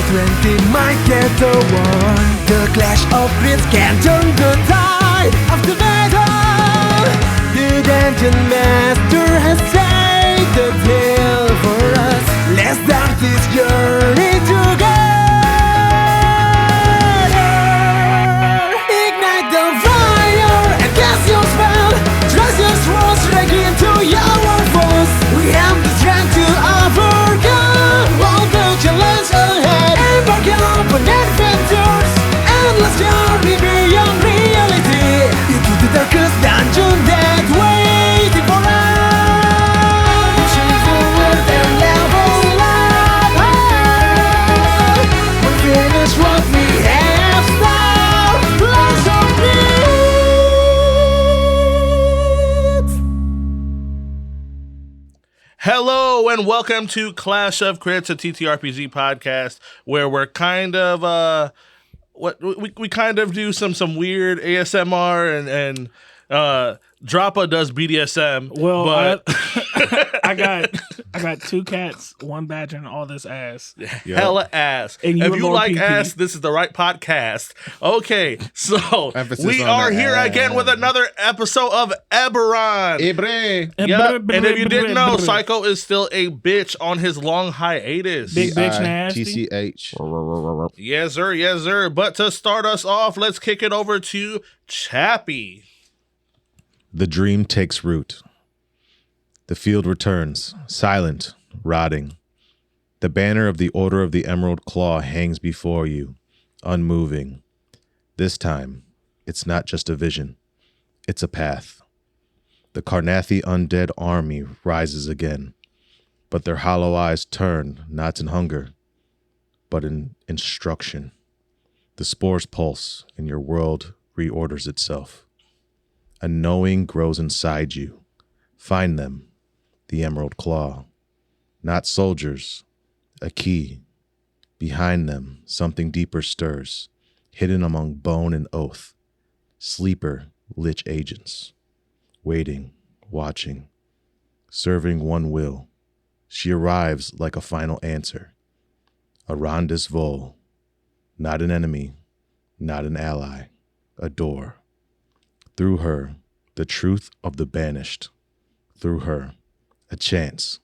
20 might get the one. The clash of grids can turn the tide of the battle. The dungeon master has saved the tale for us. Let's start this journey together. Ignite the fire and cast your spell. Trust your swords straight into your foes. We have the strength to overcome all the challenge ahead. Embark on adventures, endless journey beyond reality, into the darkest dungeon that waiting for us. Pushing forward and level up. We finish what we have started. Lots of needs. Hello and welcome to Clash of Crits, a TTRPG podcast where we're kind of we kind of do some weird ASMR and Droppa does BDSM. Well, but I got two cats, one badger, and all this ass. hella ass. And you if a you Lord like PP. ass, this is the right podcast. Okay, so Emphasis we on are the here ass. again with another episode of Eberon. Ebre. Yep. And if you didn't know, Psycho is still a bitch on his long hiatus. Big bitch nasty. TCH. Yes, sir. Yes, sir. But to start us off, let's kick it over to Chappie. The dream takes root. The field returns, silent, rotting. The banner of the Order of the Emerald Claw hangs before you, unmoving. This time, it's not just a vision. It's a path. The Karnathi undead army rises again, but their hollow eyes turn not in hunger, but in instruction. The spores pulse, and your world reorders itself. A knowing grows inside you. Find them, the Emerald Claw. Not soldiers, a key. Behind them, something deeper stirs, hidden among bone and oath. Sleeper, lich agents. Waiting, watching, serving one will. She arrives like a final answer. A Rondis Vol. Not an enemy, not an ally, a door. Through her, the truth of the banished. Through her, a chance.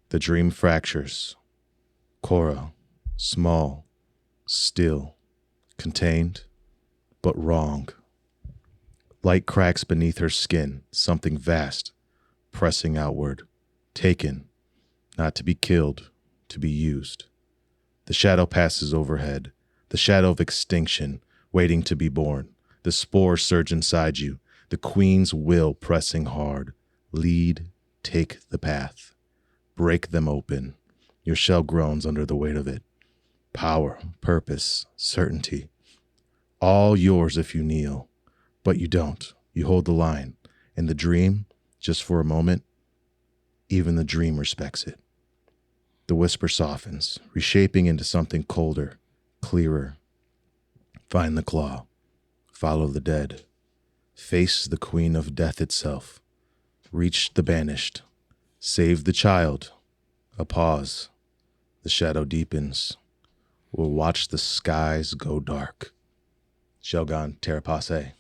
The dream fractures. Cora, small, still, contained, but wrong. Light cracks beneath her skin, something vast, pressing outward. Taken, not to be killed, to be used. The shadow passes overhead, the shadow of extinction, waiting to be born. The spores surge inside you, the queen's will pressing hard. Lead, take the path. Break them open. Your shell groans under the weight of it. Power, purpose, certainty. All yours if you kneel. But you don't. You hold the line. And the dream, just for a moment, even the dream respects it. The whisper softens, reshaping into something colder, clearer. Find the claw. Follow the dead. Face the queen of death itself. Reach the banished. Save the child. A pause. The shadow deepens. We'll watch the skies go dark. Shellgon Terrapasse.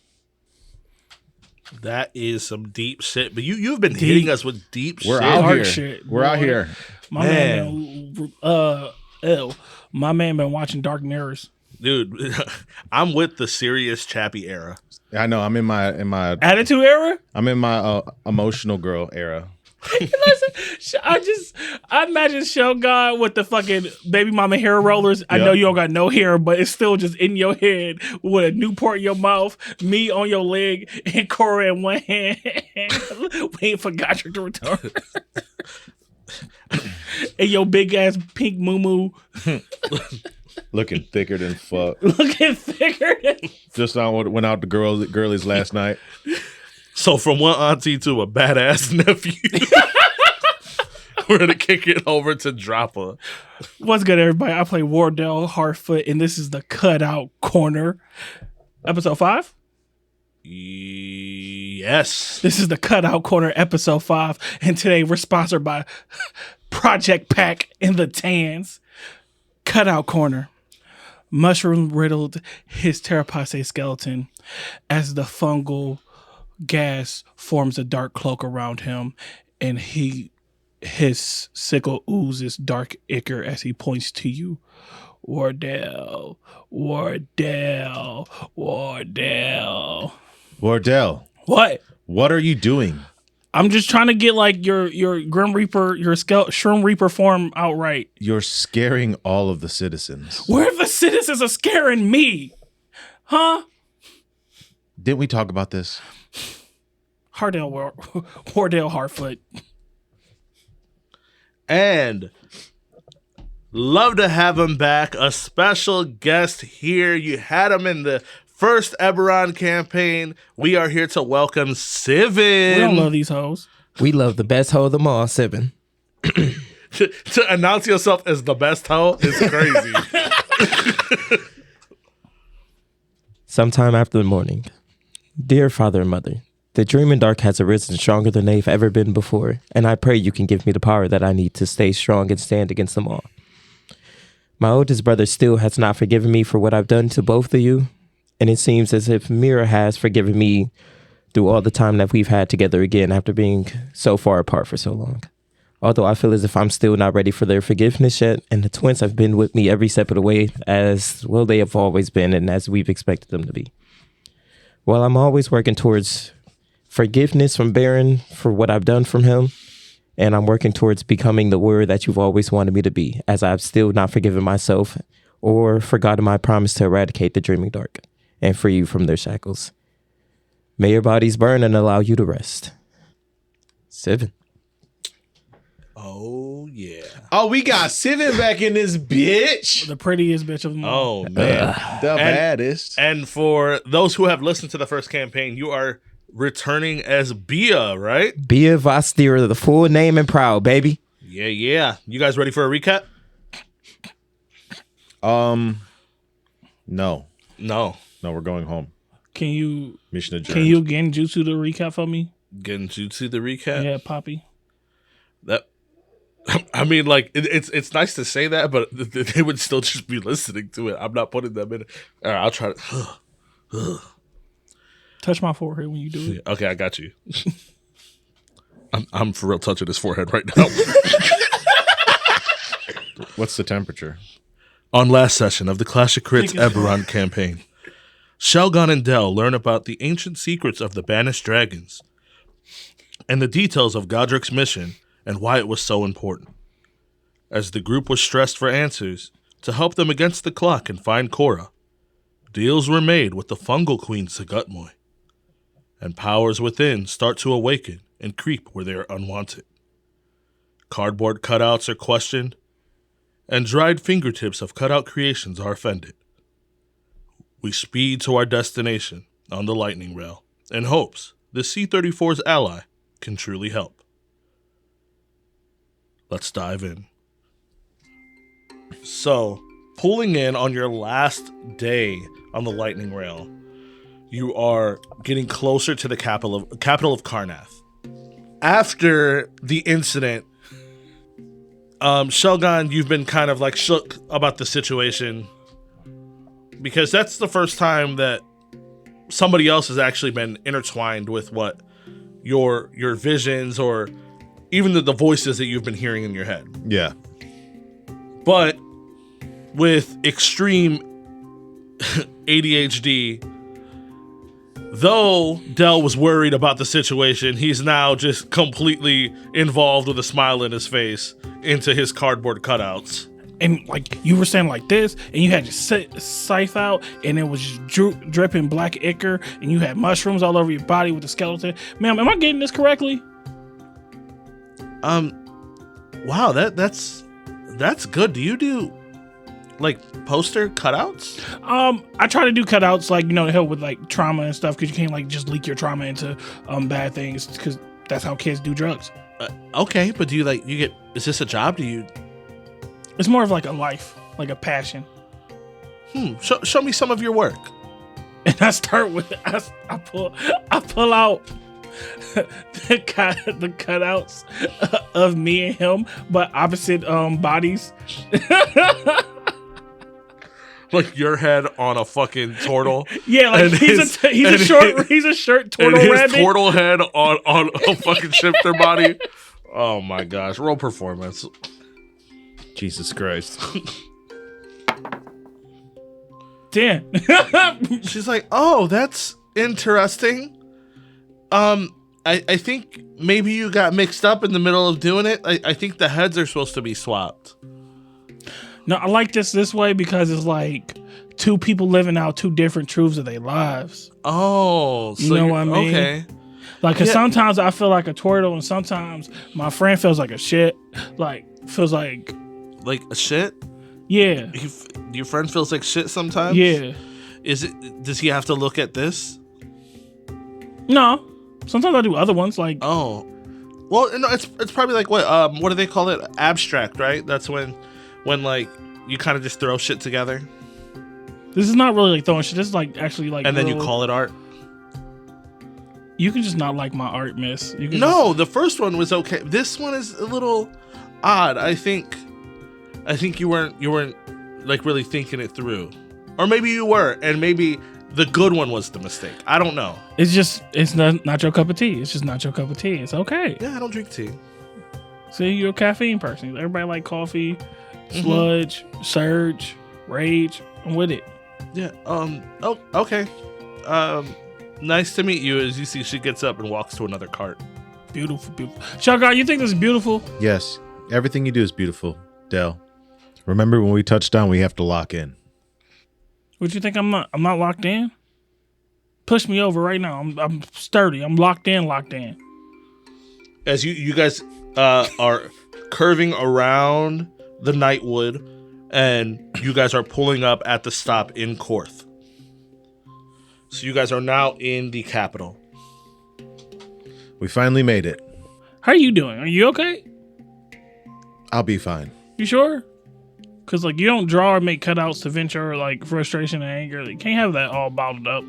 That is some deep shit. But you've been hitting us with deep We're shit. out Dark here. shit, We're out boy. here. My man been watching Dark Mirrors. Dude, I'm with the serious Chappie era. I know. I'm in my Attitude era? emotional girl era. Listen, I imagine Shellgon with the fucking baby mama hair rollers. I Yep. know you don't got no hair, but it's still just in your head with a Newport in your mouth, me on your leg, and Cora in one hand. We ain't forgot your to return. And your big ass pink moo Looking thicker than fuck. looking thicker than Just went out to girlies last night. So from one auntie to a badass nephew, we're going to kick it over to Droppa. What's good, everybody? I play Wardell Hartfoot, and this is the Cutout Corner, episode 5. Yes. This is the Cutout Corner, episode 5, and today we're sponsored by Project Pack in the Tans. Cutout Corner. mushroom riddled his Terrapase skeleton as the fungal gas forms a dark cloak around him, and his sickle oozes dark ichor as he points to you. Wardell. Wardell, What? what are you doing? I'm just trying to get like your Grim Reaper, your Shroom Reaper form outright. You're scaring all of the citizens. Where the citizens are scaring me? Huh? Didn't we talk about this? Wardell Harfoot. And love to have him back. A special guest here. You had him in the first Eberon campaign. We are here to welcome Sivin. We don't love these hoes. We love the best hoe of them all, Sivin. To announce yourself as the best hoe is crazy. Sometime after the morning. Dear Father and Mother, the dream in dark has arisen stronger than they've ever been before, and I pray you can give me the power that I need to stay strong and stand against them all. My oldest brother still has not forgiven me for what I've done to both of you, and it seems as if Mira has forgiven me through all the time that we've had together again after being so far apart for so long. Although I feel as if I'm still not ready for their forgiveness yet, and the twins have been with me every step of the way, as well they have always been and as we've expected them to be. While I'm always working towards forgiveness from Baron for what I've done from him, and I'm working towards becoming the warrior that you've always wanted me to be, as I've still not forgiven myself or forgotten my promise to eradicate the dreaming dark and free you from their shackles. May your bodies burn and allow you to rest. Sivin. Oh, yeah. Oh, we got Sivin back in this bitch. The prettiest bitch of them all. Oh, man. The baddest. And for those who have listened to the first campaign, you are returning as Bia, right? Bia Vostira, the full name and proud, baby. Yeah. You guys ready for a recap? No, No. we're going home. Can you Mission adjourned. can you genjutsu the recap for me? Genjutsu the recap? Yeah, Poppy. That, I mean, like, it's nice to say that, but they would still just be listening to it. I'm not putting them in. All right, I'll try to. Touch my forehead when you do it. Okay, I got you. I'm for real touching his forehead right now. What's the temperature? On last session of the Clash of Crits Eberon campaign, Shellgon and Dell learn about the ancient secrets of the banished dragons and the details of Godric's mission and why it was so important. As the group was stressed for answers to help them against the clock and find Korra, deals were made with the fungal queen Sagutmoy, and powers within start to awaken and creep where they are unwanted. Cardboard cutouts are questioned, and dried fingertips of cutout creations are offended. We speed to our destination on the lightning rail in hopes the C-34's ally can truly help. Let's dive in. So, pulling in on your last day on the lightning rail, you are getting closer to the capital of Karnath. After the incident, Shellgon, you've been kind of like shook about the situation because that's the first time that somebody else has actually been intertwined with what your visions or even the voices that you've been hearing in your head. Yeah. But with extreme ADHD, though Dell was worried about the situation, he's now just completely involved with a smile in his face into his cardboard cutouts. And like you were saying like this, and you had your scythe out, and it was just dripping black ichor, and you had mushrooms all over your body with the skeleton. Ma'am, am I getting this correctly? Wow, that's good. Do you do like poster cutouts? I try to do cutouts like, to help with like trauma and stuff, because you can't like just leak your trauma into bad things, because that's how kids do drugs. Okay, but do you is this a job? It's more of like a life, like a passion. Show me some of your work. And I start with I pull out the cutouts of me and him, but opposite bodies. like your head on a fucking turtle. Yeah, like And he's a and short and turtle his rabbit. turtle head on a fucking shifter body. Oh my gosh, roll performance. Jesus Christ. Damn. She's like, oh, that's interesting. I think maybe you got mixed up in the middle of doing it. I think the heads are supposed to be swapped. No, I like this way because it's like two people living out two different truths of their lives. Oh, so You know what I mean? Okay. Like, cause Yeah. sometimes I feel like a turtle, and sometimes my friend feels like a shit. Like, feels like, Like a shit? yeah, Your friend feels like shit sometimes? yeah. Does he have to look at this? No, sometimes I do other ones. Like, Oh. Well, no, it's probably like what do they call it? Abstract, right? That's when like you kind of just throw shit together this is not really like throwing shit. This is like actually like. and then you real- call it art. You can just not like my art, miss. You can No, the first one was okay. This one is a little odd. I think you weren't like really thinking it through. Or maybe you were, and maybe the good one was the mistake. I don't know. it's not your cup of tea. It's just not your cup of tea. It's okay. Yeah, I don't drink tea. See, you're a caffeine person. Everybody like coffee, sludge, surge, rage. I'm with it. Yeah. Oh, okay. Nice to meet you. As you see, she gets up and walks to another cart. Beautiful, beautiful. Shellgon, you think this is beautiful? Yes, everything you do is beautiful, Dell. Remember when we touch down, we have to lock in. What you think? I'm not locked in. Push me over right now. I'm sturdy. I'm locked in. As you guys are curving around the Nightwood, and you guys are pulling up at the stop in Korth. So you guys are now in the capital. We finally made it. How are you doing? Are you okay? I'll be fine. You sure? Cause like you don't draw or make cutouts to vent your like frustration and anger. You can't have that all bottled up.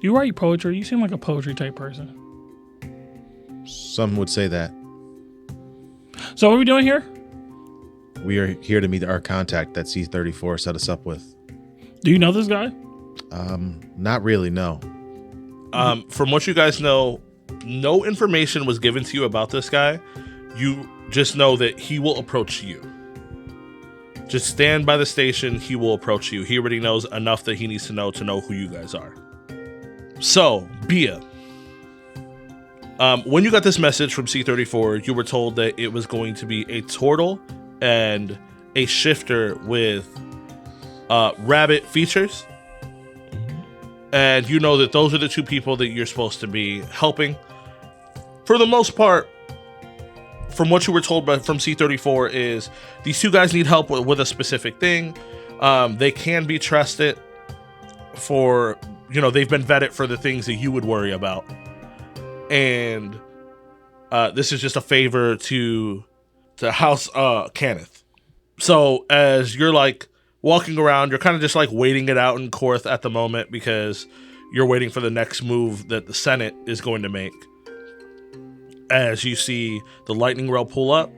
You write poetry. You seem like a poetry type person. Some would say that. So what are we doing here? We are here to meet our contact that C-34 set us up with. Do you know this guy? Not really, no. From what you guys know, no information was given to you about this guy. You just know that he will approach you. Just stand by the station. He will approach you. He already knows enough that he needs to know who you guys are. So, Bia, when you got this message from C-34, you were told that it was going to be a turtle and a shifter with rabbit features. And you know that those are the two people that you're supposed to be helping. For the most part, from what you were told from C-34 is these two guys need help with a specific thing. They can be trusted for, they've been vetted for the things that you would worry about. And this is just a favor to House Kenneth. So as you're like walking around, you're kind of just like waiting it out in Korth at the moment because you're waiting for the next move that the Senate is going to make. As you see the lightning rail pull up,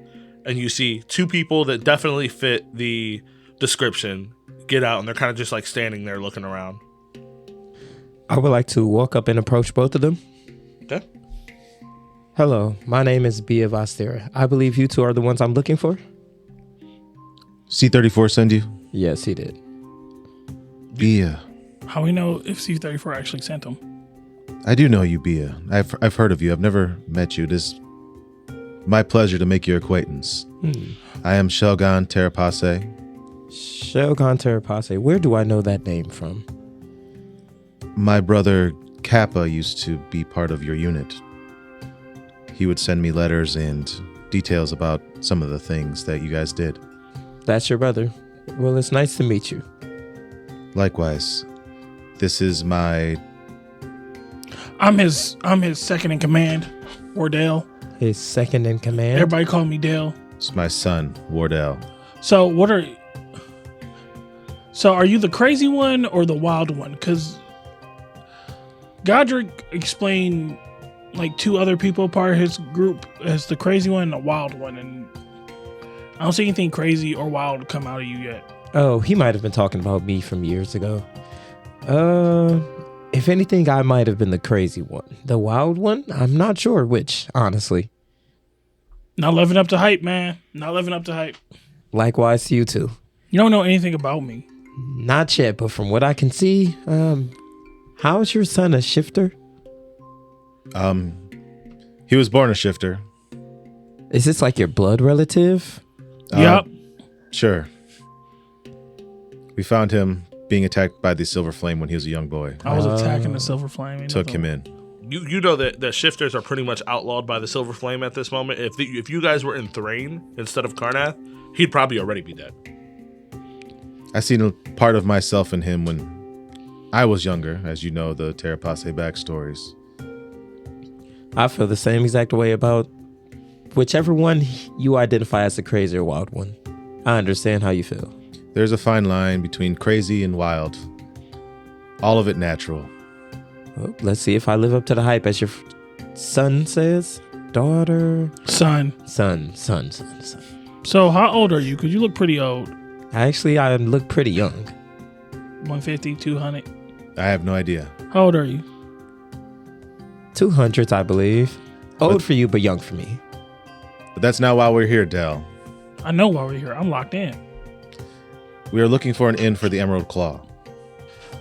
and you see two people that definitely fit the description get out, and they're kind of just like standing there looking around. I would like to walk up and approach both of them. Okay. Hello, my name is Bia Vastera. I believe you two are the ones I'm looking for. C-34 send you? Yes, he did. Bia. How we know if C-34 actually sent him? I do know you, Bia. I've heard of you. I've never met you. It is my pleasure to make your acquaintance. I am Shellgon Terrapace. Shellgon Terrapace. Where do I know that name from? My brother Kappa used to be part of your unit. He would send me letters and details about some of the things that you guys did. That's your brother. Well, it's nice to meet you. Likewise. This is my... I'm his second in command, Wardell. His second in command. Everybody call me Dale. It's my son, Wardell. So are you the crazy one or the wild one? Because Godric explained like two other people part of his group as the crazy one and the wild one, and I don't see anything crazy or wild come out of you yet. Oh, he might have been talking about me from years ago. If anything, I might have been the crazy one. The wild one? I'm not sure which, honestly. Not living up to hype, man. Not living up to hype. Likewise to you too. You don't know anything about me. Not yet, but from what I can see, how's your son a shifter? He was born a shifter. Is this like your blood relative? Yup. Sure. We found him being attacked by the Silver Flame when he was a young boy. I was attacking the Silver Flame. Took him in. You know that shifters are pretty much outlawed by the Silver Flame at this moment. If you guys were in Thrain instead of Karnath, he'd probably already be dead. I seen a part of myself in him when I was younger, as you know, the Terrapace backstories. I feel the same exact way about whichever one you identify as the crazy or wild one. I understand how you feel. There's a fine line between crazy and wild. All of it natural. Well, let's see if I live up to the hype as your son says. Daughter. Son. Son. So how old are you? Because you look pretty old. Actually, I look pretty young. 150, 200. I have no idea. How old are you? 200s, I believe. Old for you, but young for me. But that's not why we're here, Dell. I know why we're here. I'm locked in. We are looking for an inn for the Emerald Claw.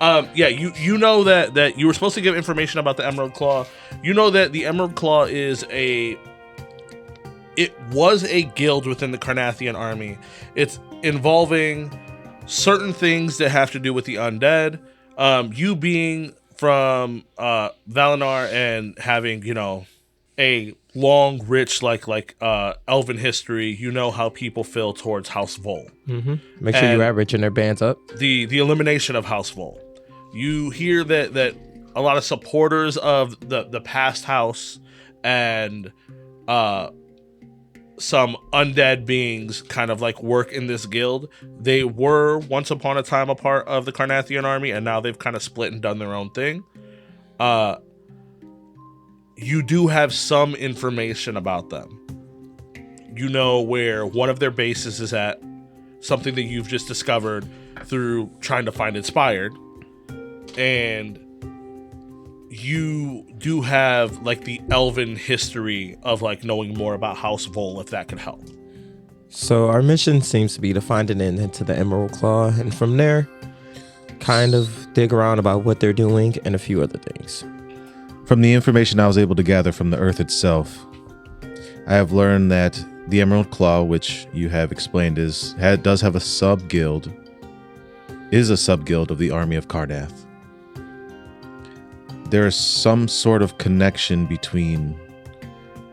Yeah, you know that you were supposed to give information about the Emerald Claw. You know that the Emerald Claw was a guild within the Carnathian army. It's involving certain things that have to do with the undead. You being from Valinor and having, a long, rich, like elven history, you know how people feel towards House Vol. Mm-hmm. Make sure you average their bands up. The elimination of House Vol. You hear that a lot of supporters of the past house and some undead beings kind of like work in this guild. They were once upon a time a part of the Carnathian army, and now they've kind of split and done their own thing. You do have some information about them. You know where one of their bases is at, something that you've just discovered through trying to find Inspired. And you do have like the elven history of like knowing more about House Vol, if that could help. So our mission seems to be to find an end into the Emerald Claw, and from there, kind of dig around about what they're doing and a few other things. From the information I was able to gather from the Earth itself, I have learned that the Emerald Claw, which you have explained does have a sub-guild, is a sub-guild of the army of Cardath. There is some sort of connection between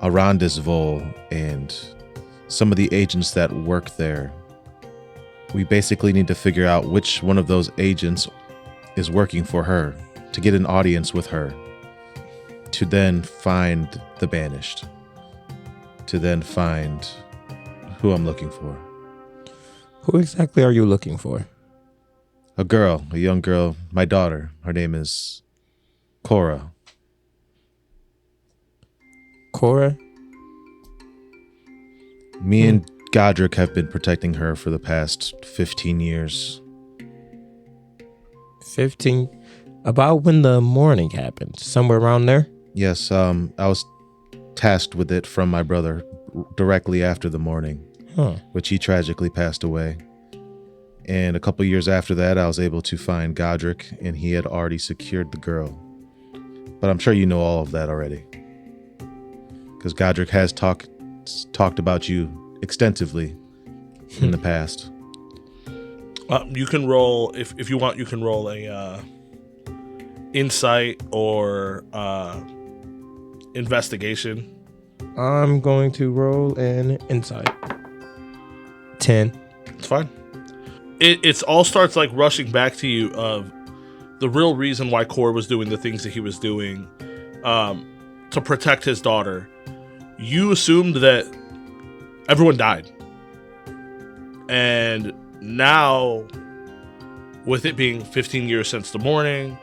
Arandis Vol and some of the agents that work there. We basically need to figure out which one of those agents is working for her, to get an audience with her, to then find the Banished, to then find who I'm looking for. Who exactly are you looking for? A young girl, my daughter. Her name is Cora. Cora? Me and Godric have been protecting her for the past 15 years. 15? About when the morning happened? Somewhere around there? Yes, I was tasked with it from my brother directly after the morning, which he tragically passed away. And a couple years after that, I was able to find Godric, and he had already secured the girl. But I'm sure you know all of that already, because Godric has talked about you extensively in the past. You can roll if you want. You can roll a insight or investigation. I'm going to roll an insight. 10. It's fine. It all starts like rushing back to you of the real reason why Cor was doing the things that he was doing to protect his daughter. You assumed that everyone died. And now, with it being 15 years since the morning,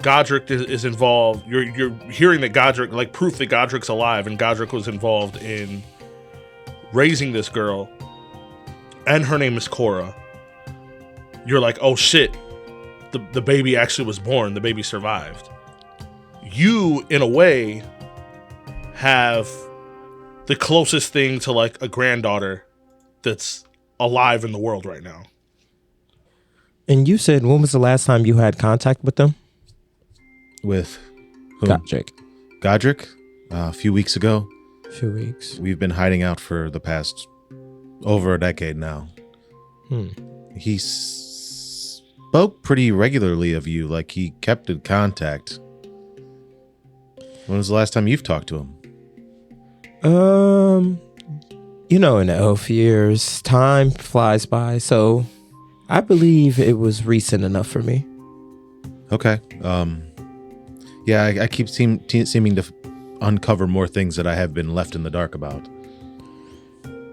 Godric is involved. You're hearing that Godric, like proof that Godric's alive, and Godric was involved in raising this girl. And her name is Cora. you're like, oh shit, the baby actually was born. The baby survived. You, in a way, have the closest thing to like a granddaughter that's alive in the world right now. And you said, when was the last time you had contact with them? With whom? Godric, a few weeks ago. A few weeks. We've been hiding out for the past over a decade now. He spoke pretty regularly of you, like he kept in contact. When was the last time you've talked to him? You know, in the elf years, time flies by, so I believe it was recent enough for me. Okay. Yeah, I keep seeming to uncover more things that I have been left in the dark about.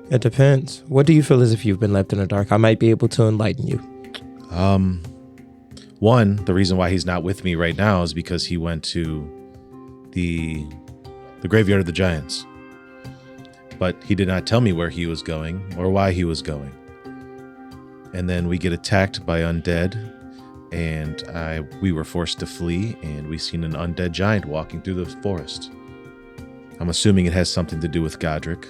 It depends. What do you feel as if you've been left in the dark? I might be able to enlighten you. One, the reason why he's not with me right now is because he went to the graveyard of the giants. But he did not tell me where he was going or why he was going. And then we get attacked by undead, and we were forced to flee, and we seen an undead giant walking through the forest. I'm assuming it has something to do with Godric.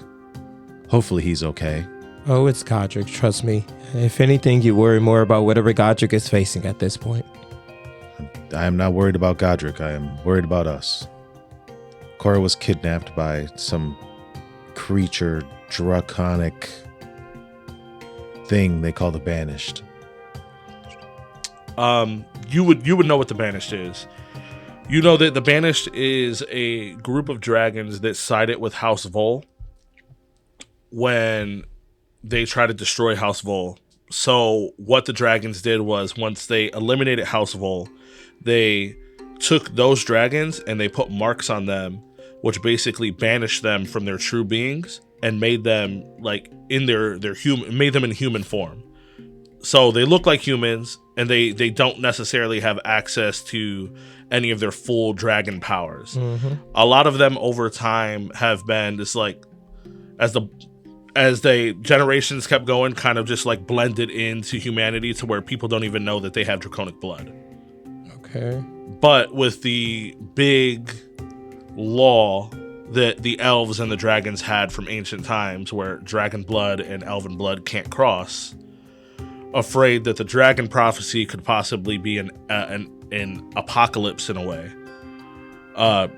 Hopefully he's okay. Oh, it's Godric, trust me. If anything, you worry more about whatever Godric is facing at this point. I am not worried about Godric. I am worried about us. Cora was kidnapped by some creature, draconic thing they call the Banished. You would know what the Banished is. You know that the Banished is a group of dragons that sided with House Vol when they tried to destroy House Vol. So what the dragons did was, once they eliminated House Vol, they took those dragons and they put marks on them, which basically banished them from their true beings and made them like in their human, made them in human form. So they look like humans, and they don't necessarily have access to any of their full dragon powers. Mm-hmm. A lot of them over time have been just like, as the generations kept going, kind of just like blended into humanity to where people don't even know that they have draconic blood. Okay. But with the big law that the elves and the dragons had from ancient times, where dragon blood and elven blood can't cross, afraid that the dragon prophecy could possibly be an apocalypse in a way,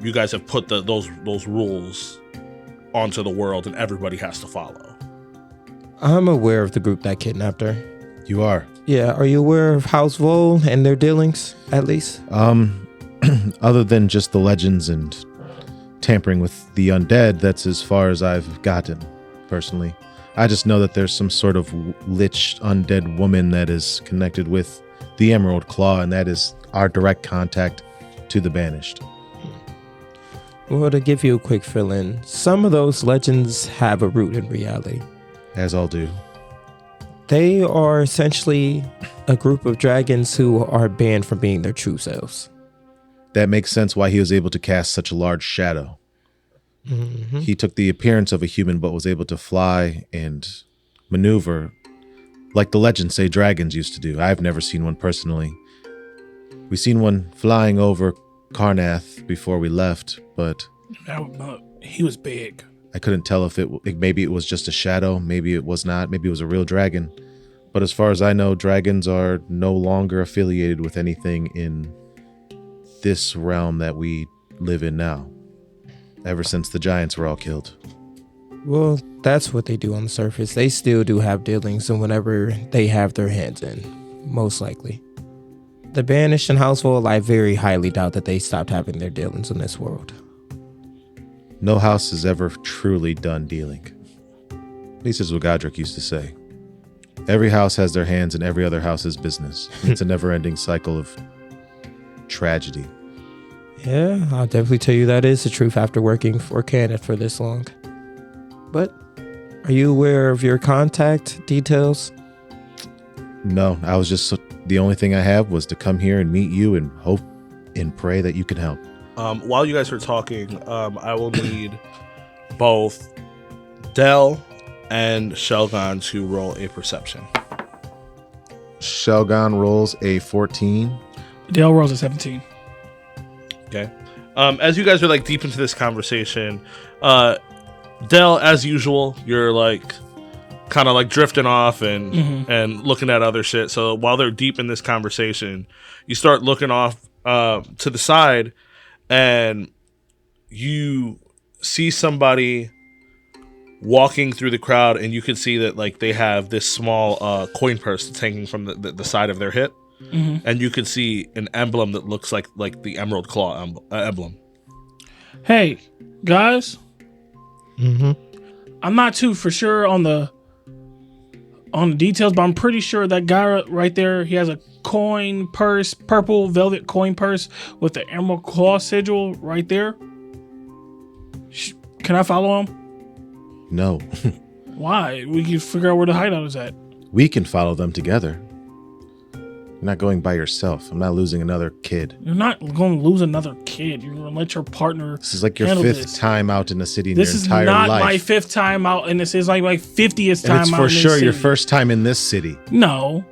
you guys have put those rules onto the world, and everybody has to follow. I'm aware of the group that kidnapped her. You are? Yeah. Are you aware of House Vol and their dealings, at least? Other than just the legends and tampering with the undead, that's as far as I've gotten, personally. I just know that there's some sort of lich undead woman that is connected with the Emerald Claw, and that is our direct contact to the Banished. Well, to give you a quick fill-in, some of those legends have a root in reality. As all do. They are essentially a group of dragons who are banned from being their true selves. That makes sense why he was able to cast such a large shadow. Mm-hmm. He took the appearance of a human but was able to fly and maneuver like the legends say dragons used to do. I've never seen one personally. We've seen one flying over Karnath before we left, but he was big. I couldn't tell if maybe it was just a shadow, maybe it was not, maybe it was a real dragon. But as far as I know, dragons are no longer affiliated with anything in this realm that we live in now, ever since the giants were all killed. Well, that's what they do on the surface. They still do have dealings, and whenever they have their hands in, most likely. The Banished and House Vol, I very highly doubt that they stopped having their dealings in this world. No house has ever truly done dealing. At least is what Godric used to say. Every house has their hands in every other house's business. It's a never-ending cycle of tragedy. Yeah, I'll definitely tell you that is the truth after working for Canet for this long. But are you aware of your contact details? No, I was just, the only thing I have was to come here and meet you and hope and pray that you can help. While you guys are talking, I will need both Dell and Shellgon to roll a perception. Shellgon rolls a 14. Dell rolls a 17. Okay. As you guys are like deep into this conversation, Dell, as usual, you're like kind of like drifting off and looking at other shit. So while they're deep in this conversation, you start looking off to the side, and you see somebody walking through the crowd, and you can see that like they have this small coin purse that's hanging from the side of their hip, and you can see an emblem that looks like the Emerald Claw emblem. Hey, guys. I'm not too for sure on the details, but I'm pretty sure that guy right there, he has a coin purse, purple velvet coin purse with the Emerald Claw sigil right there. Can I follow him? No. Why? We can figure out where the hideout is at. We can follow them together. You're not going by yourself. I'm not losing another kid. You're not going to lose another kid. You're going to let your partner. This is like your handle fifth this. time out in the city in This your is entire not life. my fifth time out, and this is like my 50th time and it's out. for in sure this your city. first time in this city. No,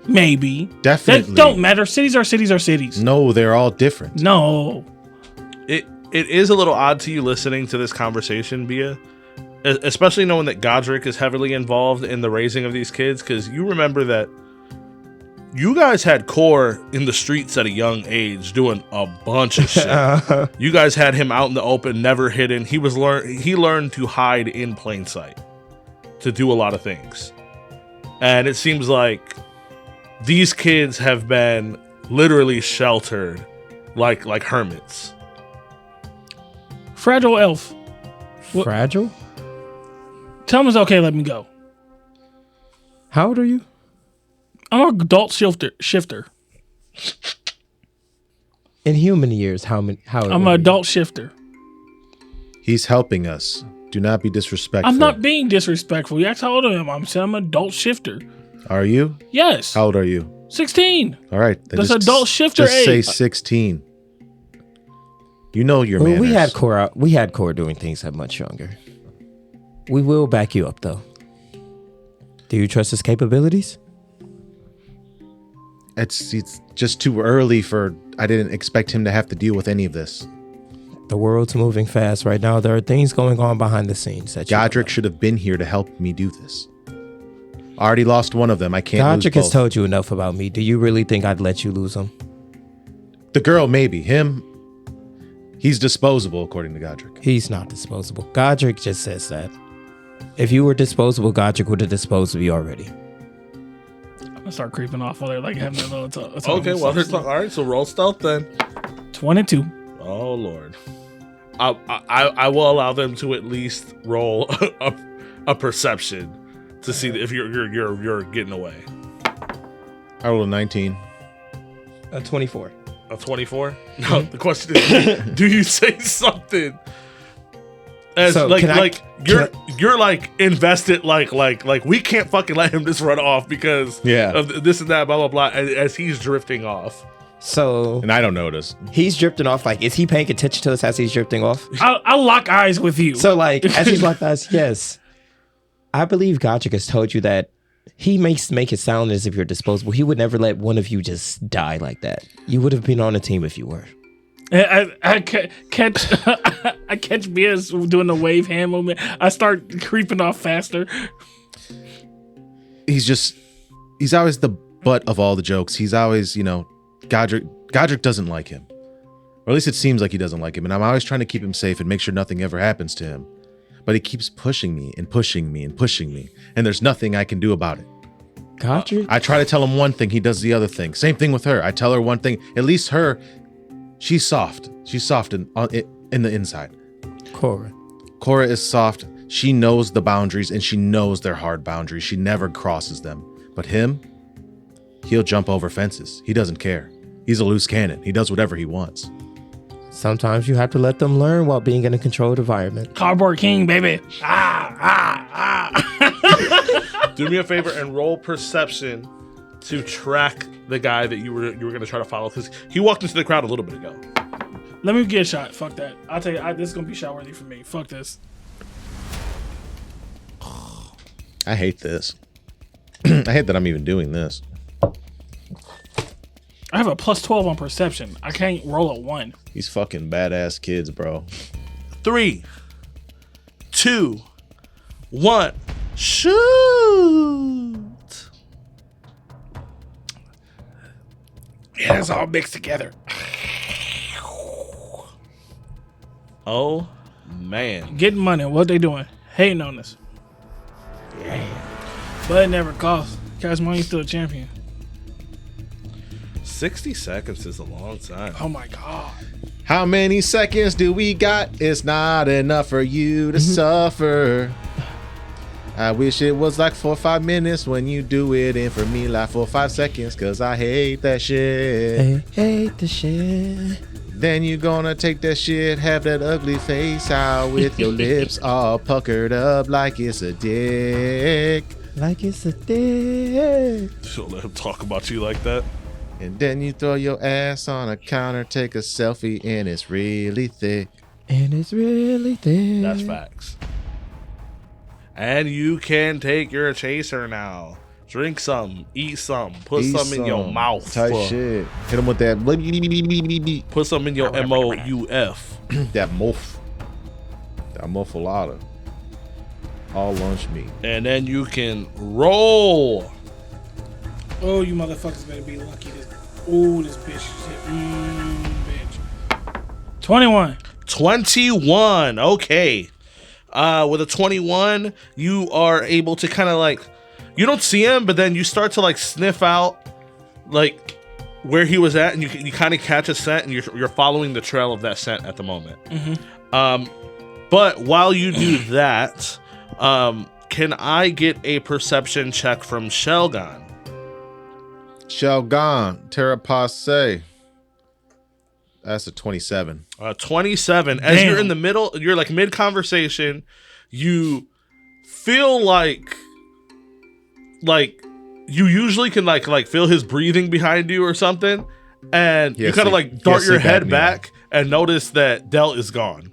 maybe. Definitely. That don't matter. Cities are cities are cities. No, they're all different. No. It is a little odd to you listening to this conversation, Bia, especially knowing that Godric is heavily involved in the raising of these kids, because you remember that you guys had Core in the streets at a young age doing a bunch of shit. You guys had him out in the open, never hidden. He learned to hide in plain sight, to do a lot of things. And it seems like these kids have been literally sheltered like hermits. Fragile elf. What- Fragile? Tell him it's okay. Let me go. How old are you? I'm an adult shifter. In human years, how old I'm are an you? adult shifter. He's helping us. Do not be disrespectful. I'm not being disrespectful. Yeah, I told him I'm an adult shifter. Are you? Yes. How old are you? 16. All right. Then That's adult shifter Just say age. 16. You know your Well, manners. we had Core doing things that much younger. We will back you up, though. Do you trust his capabilities? It's just too early for... I didn't expect him to have to deal with any of this. The world's moving fast right now. There are things going on behind the scenes that Godric should have been here to help me do this. I already lost one of them. I can't Godric lose has both. told you enough about me. Do you really think I'd let you lose him? The girl, maybe. Him, he's disposable, according to Godric. He's not disposable. Godric just says that. If you were disposable, Godric would have disposed of you already. I'm going to start creeping off while they're like having a little talk. Okay, well, all right, so roll stealth then. 22. Oh Lord, I will allow them to at least roll a perception to see if you're getting away. I rolled a 19. 24. A 24? No, the question is, do you say something? As So, you're like invested, like we can't fucking let him just run off because of this and that, blah blah blah. As he's drifting off. So And I don't notice. he's drifting off. Like, is he paying attention to us as he's drifting off? I'll lock eyes with you. So, like, as he's locked eyes, yes. I believe Godric has told you that he make it sound as if you're disposable. He would never let one of you just die like that. You would have been on a team if you were. I catch I catch Bia's doing the wave hand movement. I start creeping off faster. He's always the butt of all the jokes. He's always, Godric doesn't like him. Or at least it seems like he doesn't like him. And I'm always trying to keep him safe and make sure nothing ever happens to him. But he keeps pushing me and pushing me and pushing me. And there's nothing I can do about it. Godric? I try to tell him one thing, he does the other thing. Same thing with her. I tell her one thing. At least her, she's soft. She's soft in the inside. Cora is soft. She knows the boundaries and she knows they're hard boundaries. She never crosses them. But him, he'll jump over fences. He doesn't care. He's a loose cannon. He does whatever he wants. Sometimes you have to let them learn while being in a controlled environment. Cardboard King, baby. Do me a favor and roll perception to track the guy that you were going to try to follow, because he walked into the crowd a little bit ago. Let me get a shot. Fuck that. I'll tell you, this is gonna be shot worthy for me. Fuck this. I hate this. I hate that I'm even doing this. I have a plus 12 on perception. I can't roll a 1. These fucking badass kids, bro. 3, 2, 1. Shoot! Yeah, it's all mixed together. Oh, man. Getting money. What they doing? Hating on us. Yeah. But it never costs. Cash Money's still a champion. 60 seconds is a long time. Oh my god. How many seconds do we got? It's not enough for you to suffer. I wish it was like 4 or 5 minutes when you do it, and for me like 4 or 5 seconds, cause I hate that shit. Hate the shit. Then you gonna take that shit, have that ugly face out with your lips all puckered up like it's a dick. Like it's a dick. Don't let him talk about you like that. And then you throw your ass on a counter, take a selfie, and it's really thick. And it's really thick. That's facts. And you can take your chaser now. Drink some, eat some, put Eat some in your mouth. Type shit. Hit him with that. Put some in your MOUF. That muff. That muffalata. All lunch meat. And then you can roll. Oh, you motherfuckers better be lucky. This bitch. Bitch. 21. 21. Okay. With a 21, you are able to kind of like, you don't see him, but then you start to like sniff out like where he was at, and you kind of catch a scent, and you're following the trail of that scent at the moment. But while you do that, can I get a perception check from Shellgon? Shellgon, Terrapasse. That's a 27. 27. As you're in the middle, you're like mid conversation, you feel like you usually can like feel his breathing behind you or something, and you kind of like dart your head back and notice that Dell is gone.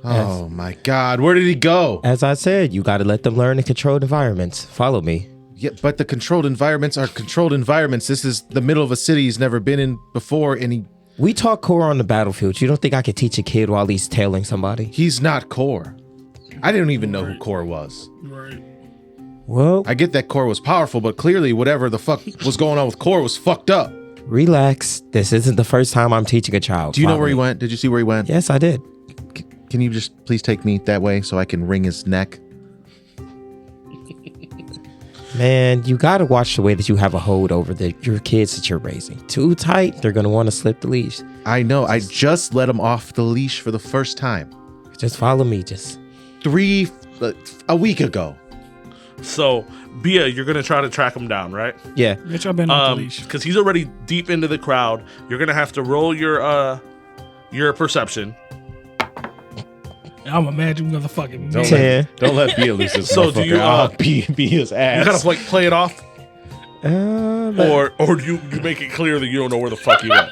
Oh my God, where did he go? As I said, you got to let them learn in controlled environments. Follow me. Yeah, but the controlled environments are controlled environments. This is the middle of a city he's never been in before, and We taught core on the battlefield. You don't think I could teach a kid while he's tailing somebody? he's not Core. I didn't even know who Core was. Right. Well, I get that Core was powerful, but clearly whatever the fuck was going on with Core was fucked up. relax. This isn't the first time I'm teaching a child. Do you know Follow where he me. went? Did you see where he went? Yes, I did. Can you just please take me that way so I can wring his neck? Man, you got to watch the way that you have a hold over your kids that you're raising. Too tight, they're going to want to slip the leash. I know. I just let him off the leash for the first time. Just follow me. Just a week ago. So, Bia, you're gonna try to track him down, right? yeah. Bitch, I've been off the leash. Because he's already deep into the crowd. You're gonna have to roll your perception. I'm a magic motherfucking Don't man. let, don't let Bia lose this So do you, I'll be his ass. You kind of like play it off, Let- or do you make it clear that you don't know where the fuck he went?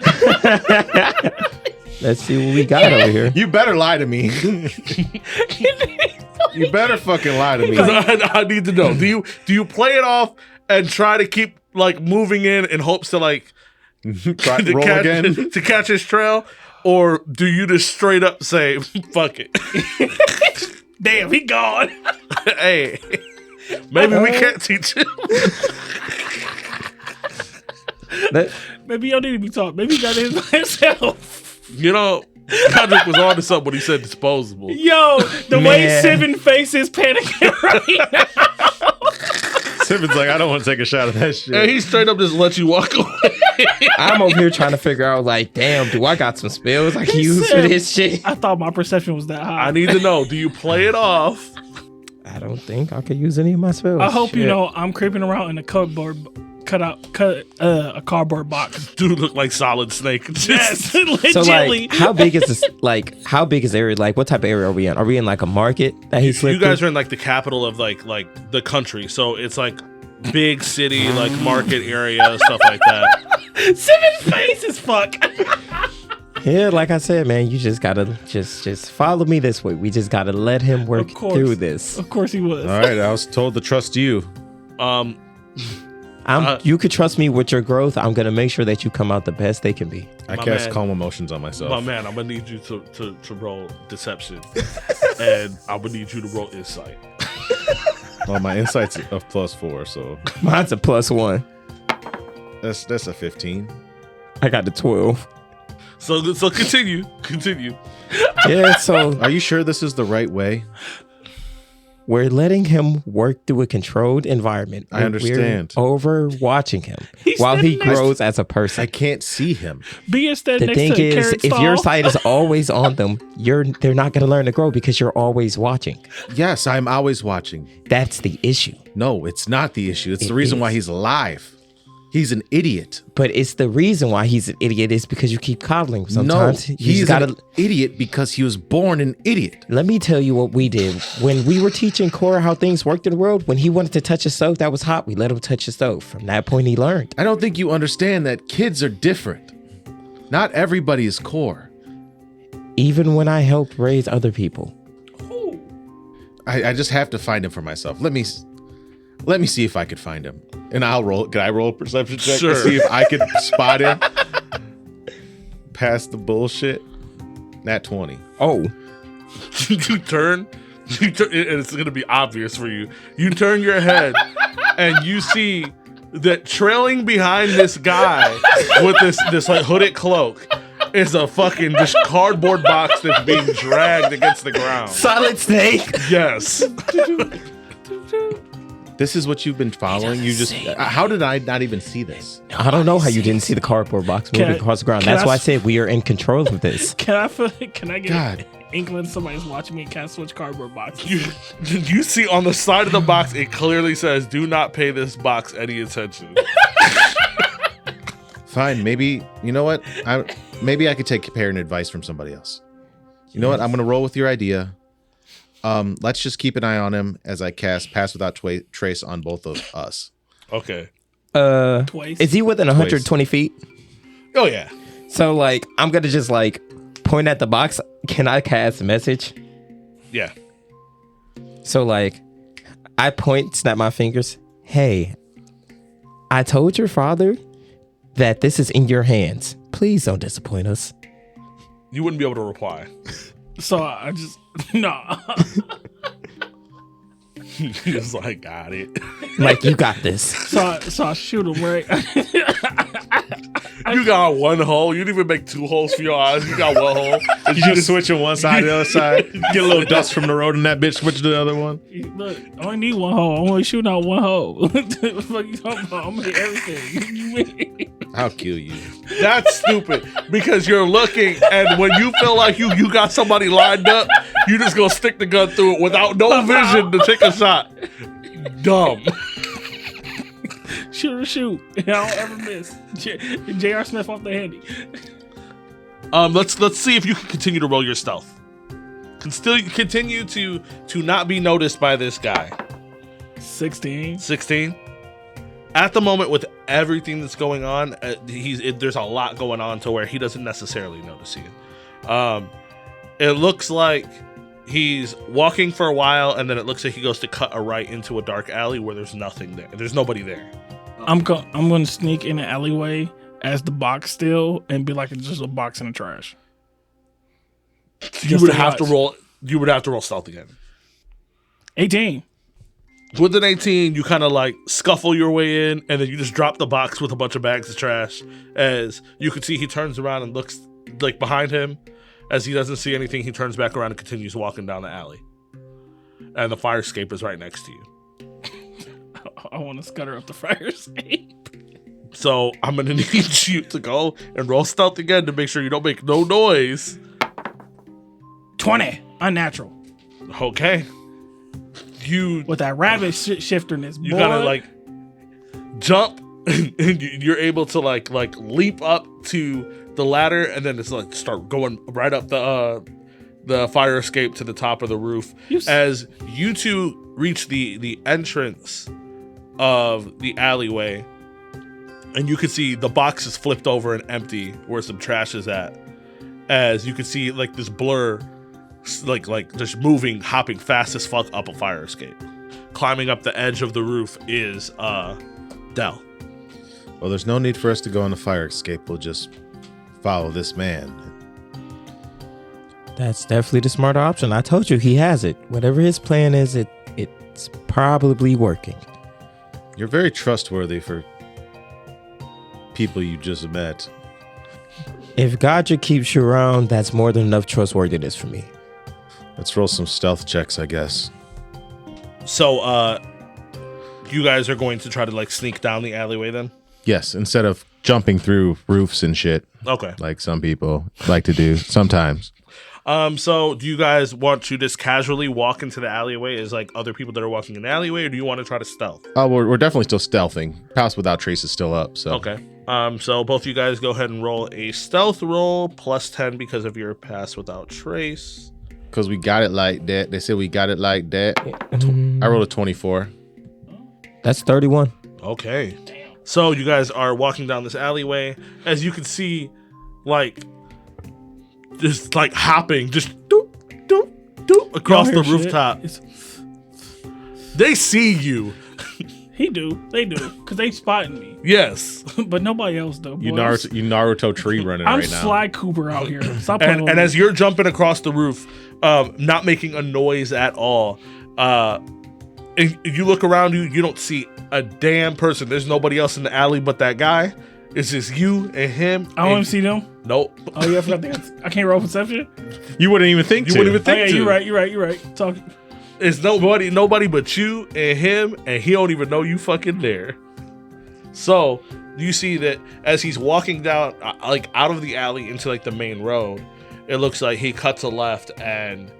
Let's see what we got over here. You better lie to me. You better fucking lie to me. 'Cause I need to know. Do you play it off and try to keep like moving in hopes to like Try, to roll catch, again. to catch his trail, or do you just straight up say fuck it? Damn, he gone. Hey, maybe we can't teach him. Maybe you don't need to be taught. Maybe he got it by himself. You know, Patrick was on to something when he said disposable. Yo, the way Man. Seven Face is panicking right now. Simon's like, I don't want to take a shot of that shit. And he straight up just let you walk away. I'm over here trying to figure out, like, damn, do I got some spells I can use for said- this shit? I thought my perception was that high. I need to know, do you play it off? I don't think I could use any of my spells. I hope you Shit. know I'm creeping around in a cardboard a cardboard box. Dude look like Solid Snake. Yes, So, legitly. like, how big is this? Like, how big is the area? Like, what type of area are we in? Are we in like a market that he slipped You guys through? are in like the capital of like the country, so it's like big city, like market area, stuff like that. Seven Face is fuck. Yeah, like I said, man, you just gotta just follow me this way. We just gotta let him work Of course. through this. Of course he was. All right, I was told to trust you. You could trust me with your growth. I'm gonna make sure that you come out the best they can be. I My cast man. calm emotions on myself. My man, I'm gonna need you to roll deception, and I'm gonna need you to roll insight. Well, my insight's a +4, so Mine's a +1. that's a 15. I got the 12. So continue. Yeah, so Are you sure this is the right way? we're letting him work through a controlled environment. I understand. We're overwatching him while he standing next- grows as a person. I can't see him. Be instead The next thing to is, Carrot if your Stall. sight is always on them, they're not going to learn to grow because you're always watching. Yes, I'm always watching. That's the issue. No, it's not the issue. It's It the reason why is. he's alive. He's an idiot. But it's the reason why he's an idiot is because you keep coddling him. Sometimes no, you he's just gotta. an idiot because he was born an idiot. Let me tell you what we did when we were teaching Cora how things worked in the world. When he wanted to touch a stove that was hot, we let him touch the stove. From that point, he learned. I don't think you understand that kids are different. Not everybody is core. Even when I helped raise other people. I just have to find him for myself. Let me see if I could find him. And I'll roll. Can I roll a perception check Sure. to see if I can spot him? Past the bullshit. Nat 20. Oh, you turn, and it's gonna be obvious for you. You turn your head, and you see that trailing behind this guy with this like hooded cloak is a fucking just cardboard box that's being dragged against the ground. Solid Snake. Yes. This is what you've been following. You just. How did I not even see this? I don't know how you didn't see the cardboard box moving Can I- across the ground. can That's I why I s- said we are in control of this. Can I get God. an inkling somebody's watching me and can't switch cardboard boxes? You see on the side of the box, it clearly says, "Do not pay this box any attention." Fine. Maybe you know what? Maybe I could take parent advice from somebody else. You know what? I'm gonna roll with your idea. Let's just keep an eye on him as I cast Pass Without Trace on both of us. Okay. Twice. Is he within 120 feet? Oh yeah. So like, I'm gonna just like point at the box. Can I cast a message? Yeah. So like, I point, snap my fingers. Hey, I told your father that this is in your hands. Please don't disappoint us. You wouldn't be able to reply. So I just no. He's like, got it. Like, you got this. So I shoot him right. You got one hole. You didn't even make two holes for your eyes. You got one hole. You just switch on one side to the other side. Get a little dust from the road, and that bitch switch to the other one. Look, I only need one hole. I'm only shooting out one hole. What the fuck you talking about? I'm gonna hit everything. You mean? I'll kill you. That's stupid because you're looking, and when you feel like you got somebody lined up, you just gonna stick the gun through it without no vision to take a shot. Dumb. Shoot or shoot. I don't ever miss. J.R. Smith off the handy. Let's see if you can continue to roll your stealth. Can still continue to not be noticed by this guy. 16. 16. At the moment, with everything that's going on, there's a lot going on to where he doesn't necessarily notice you. It looks like he's walking for a while, and then it looks like he goes to cut a right into a dark alley where there's nothing there. There's nobody there. I'm going to sneak in the alleyway as the box still and be like it's just a box in the trash. You would have to roll. You would have to roll stealth again. 18. With an 18, you kind of like scuffle your way in, and then you just drop the box with a bunch of bags of trash. As you can see, he turns around and looks like behind him. As he doesn't see anything, he turns back around and continues walking down the alley. And the fire escape is right next to you. I want to scutter up the fire escape. So I'm gonna need you to go and roll stealth again to make sure you don't make no noise. 20. Unnatural. Okay. You With that rabbit shifterness. you boy. gotta like jump and you're able to like leap up to the ladder and then it's like start going right up the fire escape to the top of the roof. As you two reach the entrance of the alleyway, and you can see the box is flipped over and empty where some trash is at. As you can see like this blur like just moving, hopping fast as fuck up a fire escape. Climbing up the edge of the roof is Dell. Well, there's no need for us to go on the fire escape. We'll just follow this man. That's definitely the smarter option. I told you he has it. Whatever his plan is, it's probably working. You're very trustworthy for people you just met. If Godja keeps you around, that's more than enough trustworthiness for me. Let's roll some stealth checks, I guess. So, you guys are going to try to like sneak down the alleyway then? Yes, instead of jumping through roofs and shit. Okay. Like some people like to do sometimes. So do you guys want to just casually walk into the alleyway as like other people that are walking in the alleyway, or do you want to try to stealth? Oh, we're definitely still stealthing. House Without Trace is still up, so. Okay. So both of you guys go ahead and roll a stealth roll plus 10 because of your pass without trace. Because we got it like that. They said we got it like that. I rolled a 24. That's 31. Okay. So you guys are walking down this alleyway. As you can see, like, just like hopping, just doop, doop, doop across the Y'all hear rooftop. shit? They see you. They do, because they spotting me. Yes. But nobody else though. You boys. Naruto tree running I'm right now. Sly Cooper out here. Stop playing with And me. as you're jumping across the roof, not making a noise at all, and you look around you, you don't see a damn person. There's nobody else in the alley but that guy. It's just you and him. I don't even see them. Nope. Oh yeah, I forgot that. I can't roll perception. You wouldn't even think You to. wouldn't even Oh think yeah, to. you're right. Talk. It's nobody but you and him, and he don't even know you fucking there. So you see that as he's walking down, like out of the alley into like the main road, it looks like he cuts a left and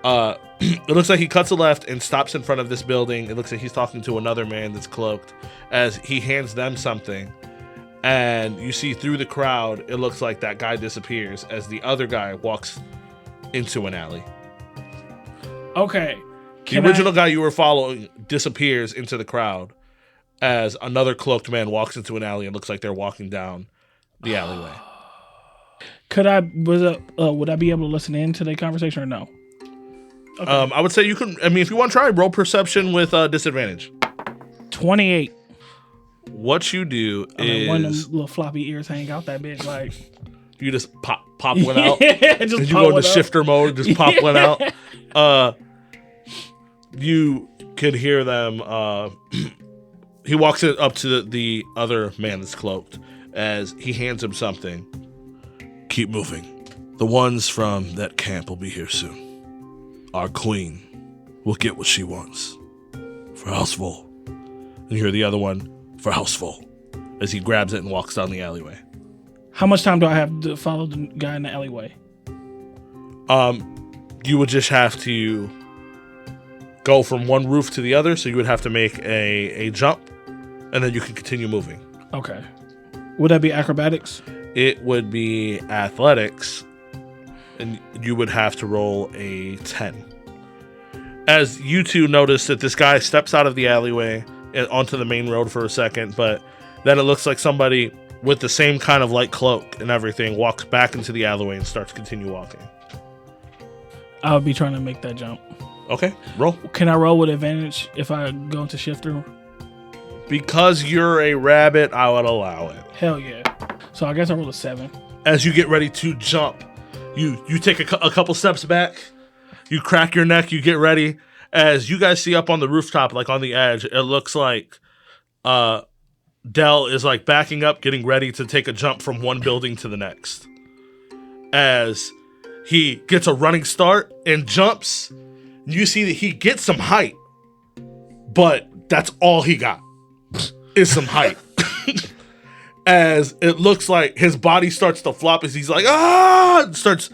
it looks like he cuts a left and stops in front of this building. It looks like he's talking to another man that's cloaked as he hands them something. And you see through the crowd, it looks like that guy disappears as the other guy walks into an alley. Okay. The original guy you were following disappears into the crowd as another cloaked man walks into an alley and looks like they're walking down the alleyway. Would I be able to listen in to their conversation or no? Okay. I would say you can. I mean, if you want to try, roll perception with disadvantage. 28. What you do Like one of is them little floppy ears hang out that bitch. Like you just pop one out. just As you pop go into one out. shifter mode, just pop one out. You can hear them. He walks up to the other man that's cloaked as he hands him something. Keep moving. The ones from that camp will be here soon. Our queen will get what she wants. For Houseful. And you hear the other one, for Houseful, as he grabs it and walks down the alleyway. How much time do I have to follow the guy in the alleyway? You would just have to go from one roof to the other, so you would have to make a jump, and then you can continue moving. Okay. Would that be acrobatics? It would be athletics, and you would have to roll a 10. As you two notice that this guy steps out of the alleyway and onto the main road for a second, but then it looks like somebody with the same kind of light cloak and everything walks back into the alleyway and starts to continue walking. I would be trying to make that jump. Okay, roll. Can I roll with advantage if I go into shifter? Because you're a rabbit, I would allow it. Hell yeah. So I guess I roll a 7. As you get ready to jump, you take a couple steps back, you crack your neck, you get ready. As you guys see up on the rooftop, like on the edge, it looks like Dell is like backing up, getting ready to take a jump from one building to the next. As he gets a running start and jumps, you see that he gets some height, but that's all he got is some height. As it looks like his body starts to flop as he's like, and starts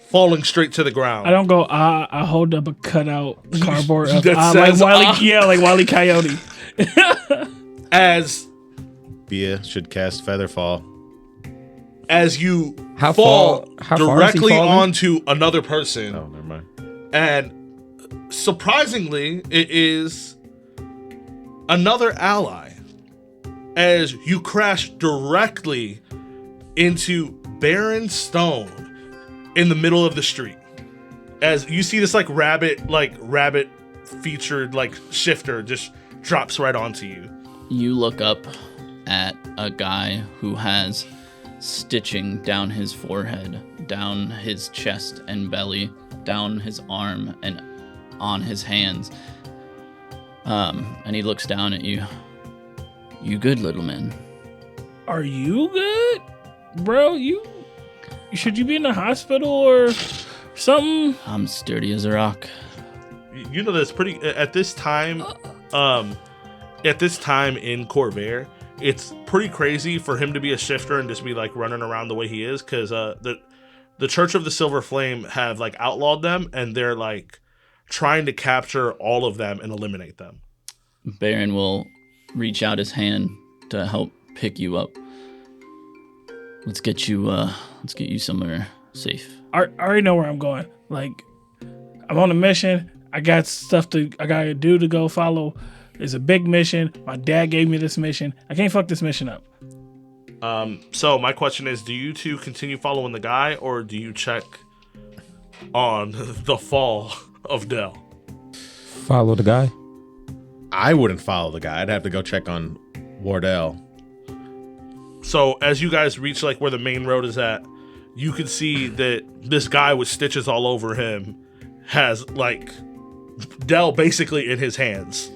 falling straight to the ground. I don't go, I hold up a cutout cardboard of, That like says, Wile E. like Wile E. Coyote. As Bia should cast Featherfall. as you How fall far is he directly falling? onto another person, Oh, never mind. and surprisingly, it is another ally. As you crash directly into barren stone in the middle of the street. As you see this rabbit featured shifter just drops right onto you. You look up at a guy who has stitching down his forehead, down his chest and belly, down his arm, and on his hands. And he looks down at you. You good, little man? Are you good, bro? Should you be in the hospital or something? I'm sturdy as a rock. You know this pretty at this time in Corvair, it's pretty crazy for him to be a shifter and just be like running around the way he is, because the Church of the Silver Flame have like outlawed them, and they're like trying to capture all of them and eliminate them. Baron will reach out his hand to help pick you up. Let's get you somewhere safe. I already know where I'm going. Like, I'm on a mission. I got stuff I gotta do to go follow. It's a big mission. My dad gave me this mission. I can't fuck this mission up. So my question is, do you two continue following the guy, or do you check on the fall of Dell? Follow the guy. I wouldn't follow the guy. I'd have to go check on Wardell. So as you guys reach like where the main road is at, you can see that this guy with stitches all over him has like Dell basically in his hands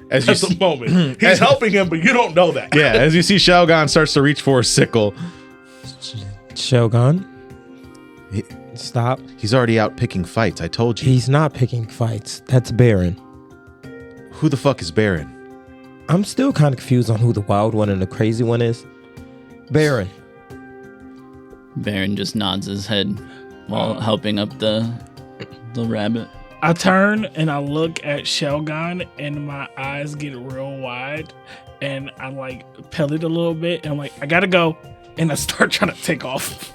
As at the moment. He's helping him, but you don't know that. Yeah, as you see Shellgon starts to reach for a sickle. Shellgon, stop. He's already out picking fights, I told you. He's not picking fights. That's Baron. Who the fuck is Baron? I'm still kind of confused on who the wild one and the crazy one is. Baron. Baron just nods his head while helping up the rabbit. I turn and I look at Shellgon, and my eyes get real wide, and I like peel it a little bit, and I'm like, I gotta go, and I start trying to take off.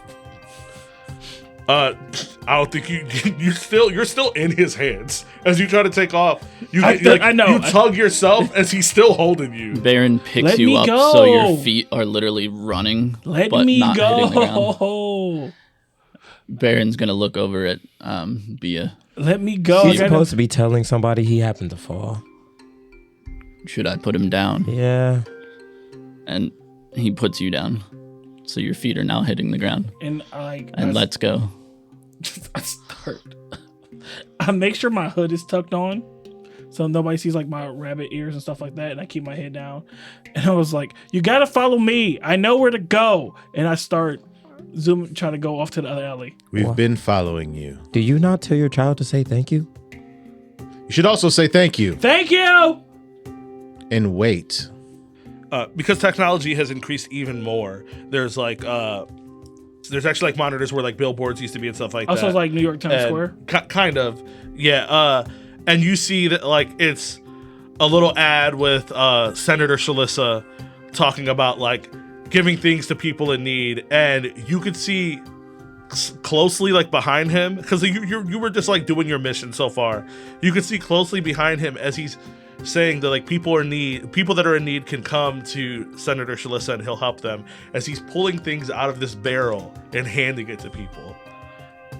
I don't think you're still in his hands as you try to take off. I know. You tug yourself as he's still holding you. Baron picks Let you me up go. so your feet are literally running, Let but me not hitting the ground. go. Baron's gonna look over at Bia. Let me go. He's supposed to be telling somebody he happened to fall. Should I put him down? Yeah. And he puts you down, so your feet are now hitting the ground. And Let's go. I start. I make sure my hood is tucked on, so nobody sees like my rabbit ears and stuff like that. And I keep my head down. And I was like, "You gotta follow me. I know where to go." And I start zooming, trying to go off to the other alley. We've What? been following you. Do you not tell your child to say thank you? You should also say thank you Thank you. and wait. Because technology has increased even more. There's like there's actually like monitors where like billboards used to be and stuff like that. Also, like New York Times And Square. Kind of, yeah. And you see that like it's a little ad with Senator Shalissa talking about like giving things to people in need, and you could see closely like behind him, because you were just like doing your mission so far. You could see closely behind him as he's saying that like people that are in need can come to Senator Shalissa and he'll help them, as he's pulling things out of this barrel and handing it to people.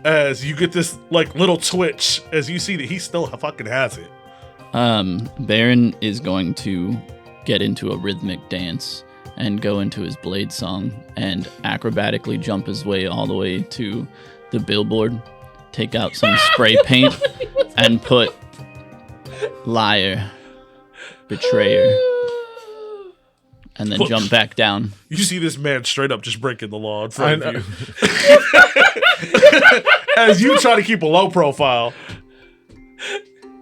As you get this like little twitch as you see that he still fucking has it. Baron is going to get into a rhythmic dance and go into his blade song and acrobatically jump his way all the way to the billboard, take out some spray paint, and put liar, betrayer, and then jump back down. You see this man straight up just breaking the law in front of you. As you try to keep a low profile.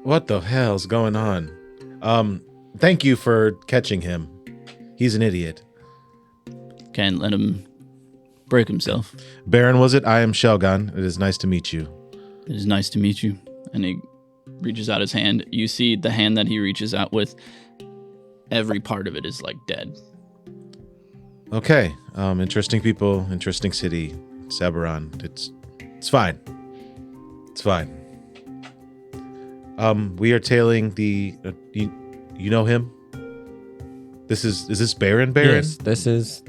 What the hell's going on? Thank you for catching him. He's an idiot. Can't let him break himself. Baron, was it? I am Shellgon. It is nice to meet you. It is nice to meet you. And he reaches out his hand. You see the hand that he reaches out with, every part of it is like dead. Okay. Interesting people, interesting city. It's Eberon. It's fine. It's fine. We are tailing the you know him? Is this Baron? Yes, this is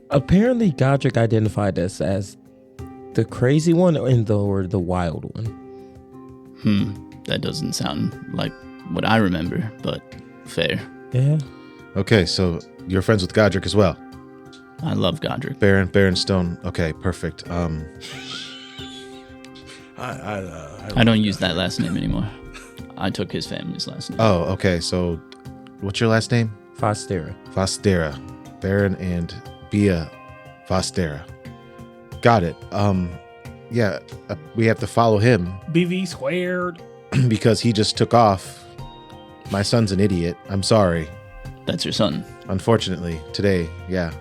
apparently Godric identified this as the crazy one or the wild one. That doesn't sound like what I remember, but fair. Yeah. Okay, so you're friends with Godric as well. I love Godric. Baron Stone. Okay, perfect. I don't use that last name anymore. I took his family's last name. Oh, okay. So, what's your last name? Fostera. Fostera. Baron and Bia Fostera. Got it. Yeah, we have to follow him BV squared. because he just took off. My son's an idiot. I'm sorry. That's your son. Unfortunately, today, yeah.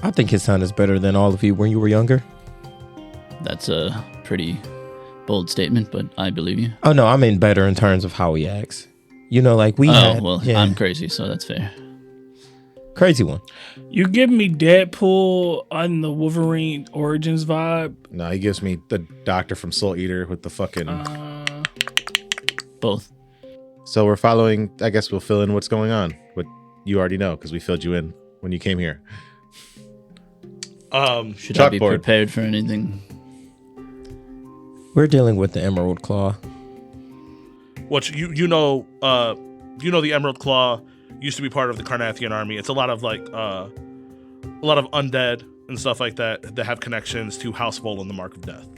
I think his son is better than all of you when you were younger. That's a pretty bold statement, but I believe you. Oh, no, I mean better in terms of how he acts. You know, like we had. Well, yeah, I'm crazy, so that's fair. crazy one. You give me Deadpool on the Wolverine Origins vibe. No, he gives me the doctor from Soul Eater with the fucking... Both. So we're following... I guess we'll fill in what's going on. What you already know, because we filled you in when you came here. Should I be Chalkboard. prepared for anything? We're dealing with the Emerald Claw. What you know the Emerald Claw used to be part of the Carnathian army. It's a lot of undead and stuff like that have connections to House Vol and the Mark of Death.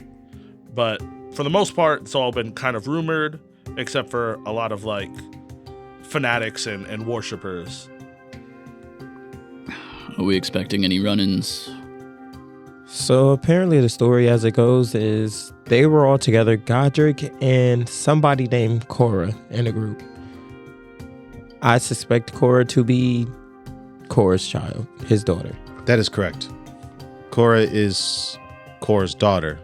But for the most part, it's all been kind of rumored, except for a lot of like fanatics and worshippers. Are we expecting any run-ins? So apparently the story as it goes is they were all together, Godric and somebody named Cora in a group. I suspect Cora to be Cora's child, his daughter. That is correct. Cora is Cora's daughter,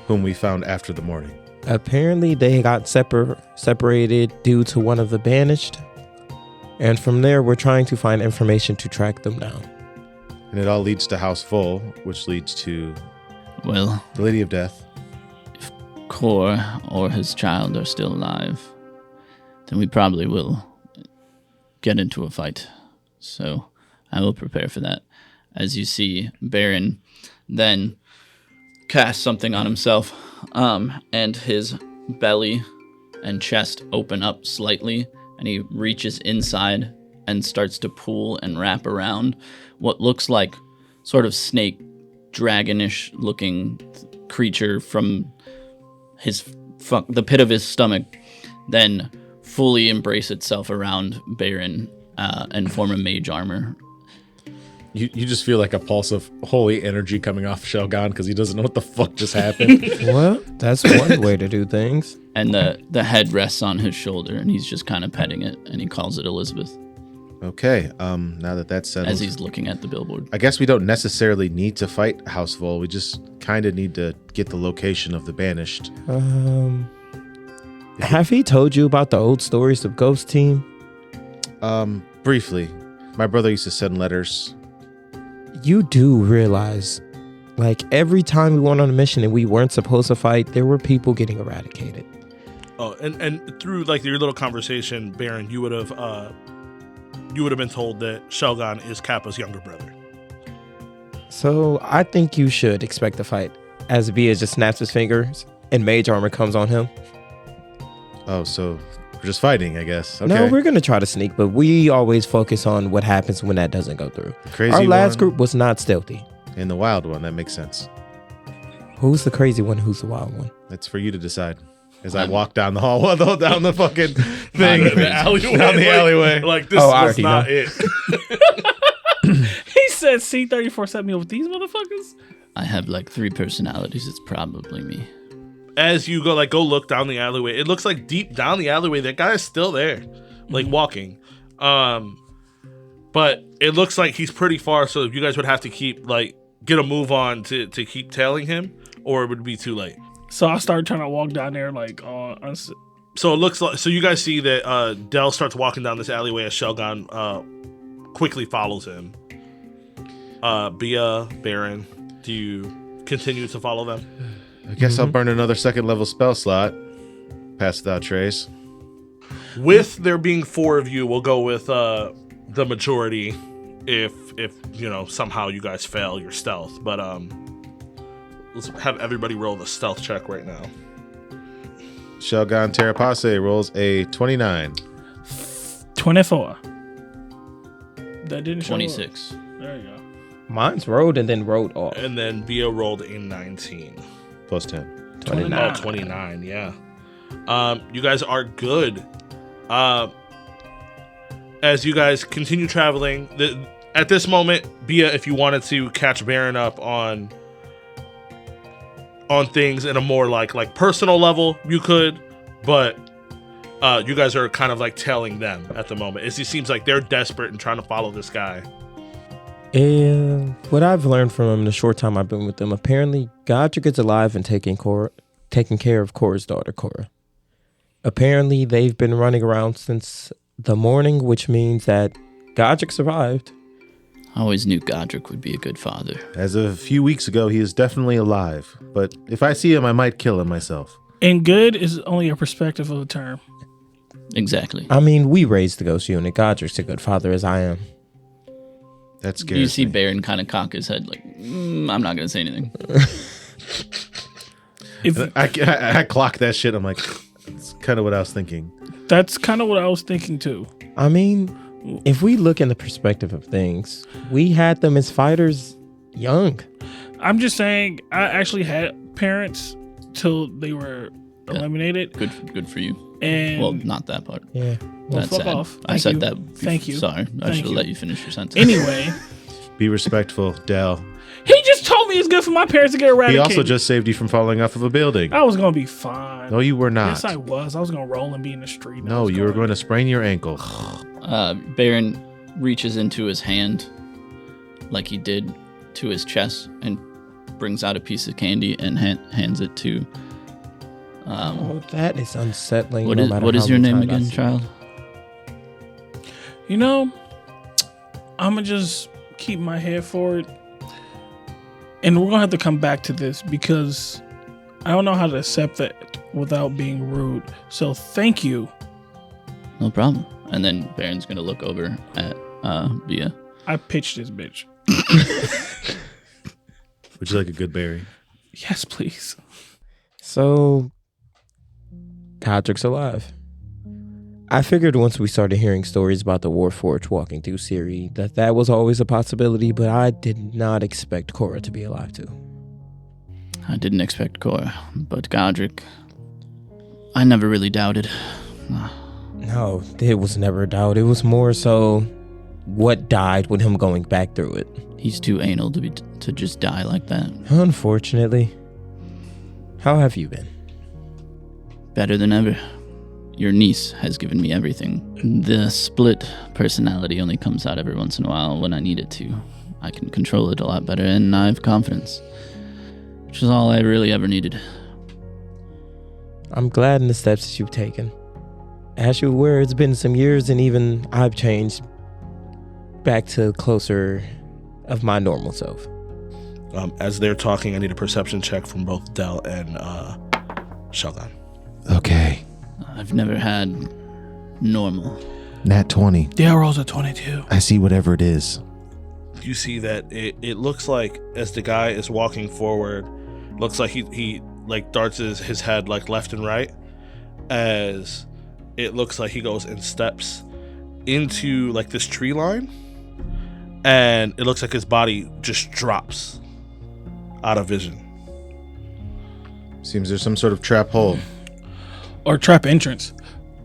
whom we found after the morning. Apparently they got separated due to one of the banished. And from there, we're trying to find information to track them down. And it all leads to House Vol, which leads to Well, the Lady of Death. if Kor or his child are still alive, then we probably will get into a fight. So I will prepare for that. As you see, Baron then casts something on himself, and his belly and chest open up slightly, and he reaches inside and starts to pull and wrap around what looks like sort of snake, dragonish looking creature from the pit of his stomach, then fully embrace itself around Baron and form a mage armor. You just feel like a pulse of holy energy coming off Shellgon because he doesn't know what the fuck just happened. Well, that's one way to do things. And the head rests on his shoulder, and he's just kind of petting it, and he calls it Elizabeth Okay, now that that's settled, as he's looking at the billboard. I guess we don't necessarily need to fight House Vol. We just kind of need to get the location of the banished. Have he told you about the old stories of Ghost Team? Briefly, my brother used to send letters. You do realize, like, every time we went on a mission and we weren't supposed to fight, there were people getting eradicated. Oh, and through like your little conversation, Baron, you would have been told that Shellgon is Kappa's younger brother. So I think you should expect a fight, as Bia just snaps his fingers and mage armor comes on him. Oh, so we're just fighting, I guess. Okay. No, we're going to try to sneak, but we always focus on what happens when that doesn't go through. The crazy Our last one group was not stealthy. and the wild one. That makes sense. Who's the crazy one? Who's the wild one? That's for you to decide. As I walk down the hall, down the fucking thing, Not crazy. Down the alleyway. Like this I was already not know. it. He said C34 set me up with these motherfuckers. I have like 3 personalities. It's probably me. As you go look down the alleyway, it looks like deep down the alleyway that guy is still there, like walking. But it looks like he's pretty far, so you guys would have to get a move on to keep tailing him, or it would be too late. So I started trying to walk down there So it looks like, so you guys see that Dell starts walking down this alleyway as Shellgon quickly follows him. Bia, Baron, do you continue to follow them? I guess I'll burn another second level spell slot. Pass without trace. With there being 4 of you, we'll go with the majority if somehow you guys fail your stealth. But let's have everybody roll the stealth check right now. Shellgon Terrapace rolls a 29. 24. That didn't show up. 26. There you go. Mine's rolled and then rolled off. And then Bia rolled a 19. Plus 10. 29. Oh, 29, yeah. You guys are good. As you guys continue traveling, at this moment, Bia, if you wanted to catch Baron up on things in a more like personal level, you could, but you guys are kind of like telling them at the moment. It seems like they're desperate and trying to follow this guy. And what I've learned from them in the short time I've been with them, apparently Godric is alive and taking care of Cora's daughter, Cora. Apparently they've been running around since the morning, which means that Godric survived. I always knew Godric would be a good father. As of a few weeks ago, he is definitely alive. But if I see him, I might kill him myself. And good is only a perspective of a term. Exactly. I mean, we raised the ghost unit. Godric's a good father as I am. That scares You see me. Baron kind of cock his head like, I'm not going to say anything. I clock that shit. I'm like, that's kind of what I was thinking. That's kind of what I was thinking too. I mean, if we look in the perspective of things, we had them as fighters young. I'm just saying, I actually had parents till they were eliminated. Good for you. And Well, not that part. Yeah. well, That's fuck sad. off. I Thank said you. that. Thank you. Sorry. I Thank should have you. let you finish your sentence. Anyway, Be respectful, Dell. he just told me it's good for my parents to get He eradicated. also just saved you from falling off of a building. I was gonna be fine. No, you were not. Yes, I was. I was gonna roll and be in the street. No, you were going to sprain your ankle. Baron reaches into his hand like he did to his chest and brings out a piece of candy and hands it to Oh, that is unsettling. what no is matter what how is your many name times I again, see it. child? You know, I'm gonna just keep my head forward, and we're gonna have to come back to this because I don't know how to accept that without being rude. So thank you. No problem. And then Baron's gonna look over at Bia. I pitched this bitch. Would you like a good berry? Yes, please. So, Godric's alive. I figured once we started hearing stories about the Warforged walking through Siri that was always a possibility, but I did not expect Cora to be alive too. I didn't expect Cora, but Godric, I never really doubted. No, it was never a doubt. It was more so what died with him going back through it. He's too anal to just die like that. Unfortunately. How have you been? Better than ever. Your niece has given me everything. The split personality only comes out every once in a while when I need it to. I can control it a lot better, and I have confidence, which is all I really ever needed. I'm glad in the steps that you've taken. As you're aware, it's been some years and even I've changed back to closer of my normal self. As they're talking, I need a perception check from both Dell and Shellgon. Okay. I've never had normal. Nat 20. Dale rolls a 22. I see whatever it is. You see that it looks like as the guy is walking forward, looks like he like darts his head like left and right, as it looks like he goes in steps into like this tree line, and it looks like his body just drops out of vision. Seems there's some sort of trap hole. Or trap entrance.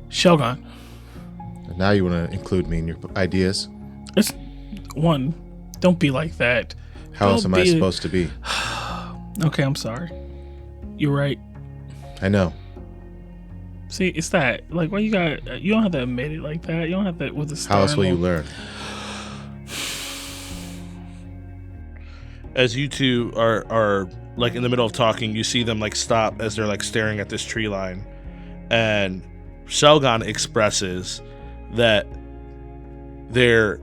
Shellgon. And now you want to include me in your ideas? It's one. Don't be like that. How else am I be- supposed to be? Okay, I'm sorry. You're right. I know. See, it's that. Like, why you don't have to admit it like that. You don't have to with a How else will you style. learn? As you two are like in the middle of talking, you see them like stop as they're like staring at this tree line, and Shellgon expresses that there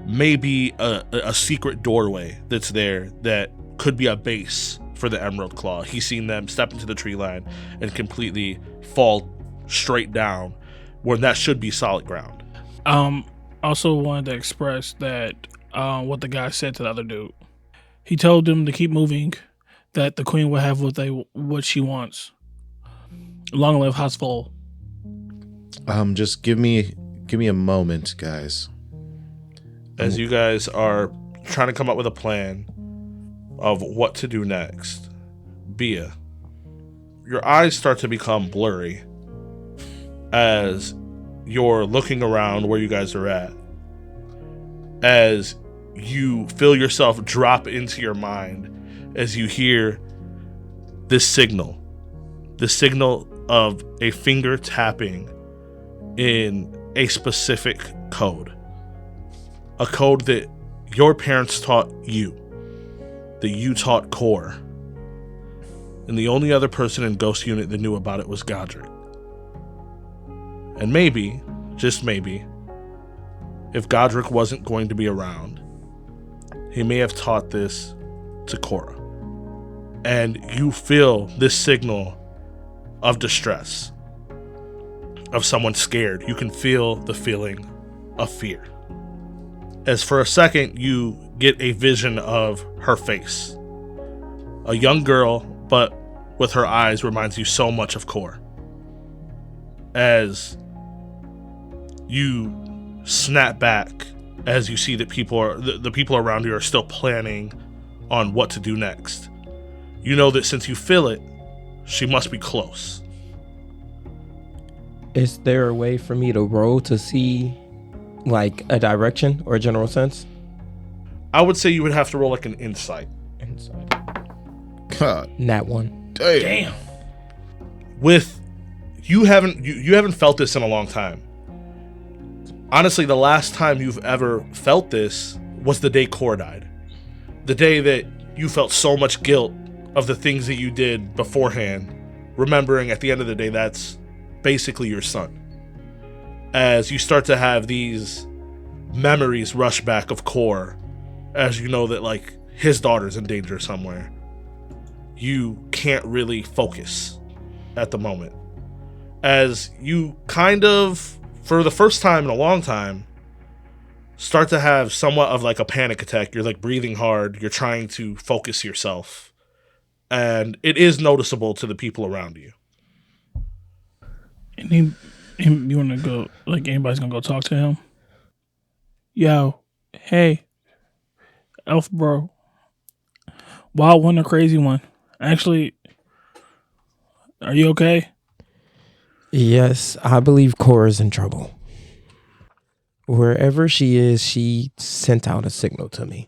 may be a secret doorway that's there that could be a base for the Emerald Claw. He's seen them step into the tree line and completely fall straight down when that should be solid ground. Also wanted to express that what the guy said to the other dude. He told them to keep moving, that the queen will have what she wants. Long live Hasful. Just give me a moment, guys. as you guys are trying to come up with a plan of what to do next, Bia, your eyes start to become blurry as you're looking around where you guys are at, as you feel yourself drop into your mind as you hear this signal of a finger tapping in a specific code, a code that your parents taught you, that you taught Core, and the only other person in Ghost Unit that knew about it was Godric. And maybe, just maybe, if Godric wasn't going to be around, he may have taught this to Cora. And you feel this signal of distress, of someone scared. You can feel the feeling of fear. As for a second, you get a vision of her face. A young girl, but with her eyes reminds you so much of Core. As you snap back, as you see that the people around you are still planning on what to do next. You know that since you feel it, she must be close. Is there a way for me to roll to see, like, a direction or a general sense? I would say you would have to roll like an insight. Inside. God Nat 1. damn. With you haven't felt this in a long time. Honestly, the last time you've ever felt this was the day Core died. The day that you felt so much guilt of the things that you did beforehand, remembering at the end of the day that's basically your son. As you start to have these memories rush back of Core, as you know that like his daughter's in danger somewhere, you can't really focus at the moment. As you kind of, for the first time in a long time, start to have somewhat of like a panic attack. You're like breathing hard. You're trying to focus yourself. And it is noticeable to the people around you. And you want to go, like, anybody's going to go talk to him? Yo, hey, Elf Bro. Wild one or crazy one? Actually, are you okay? Yes, I believe Cora's in trouble. Wherever she is, she sent out a signal to me.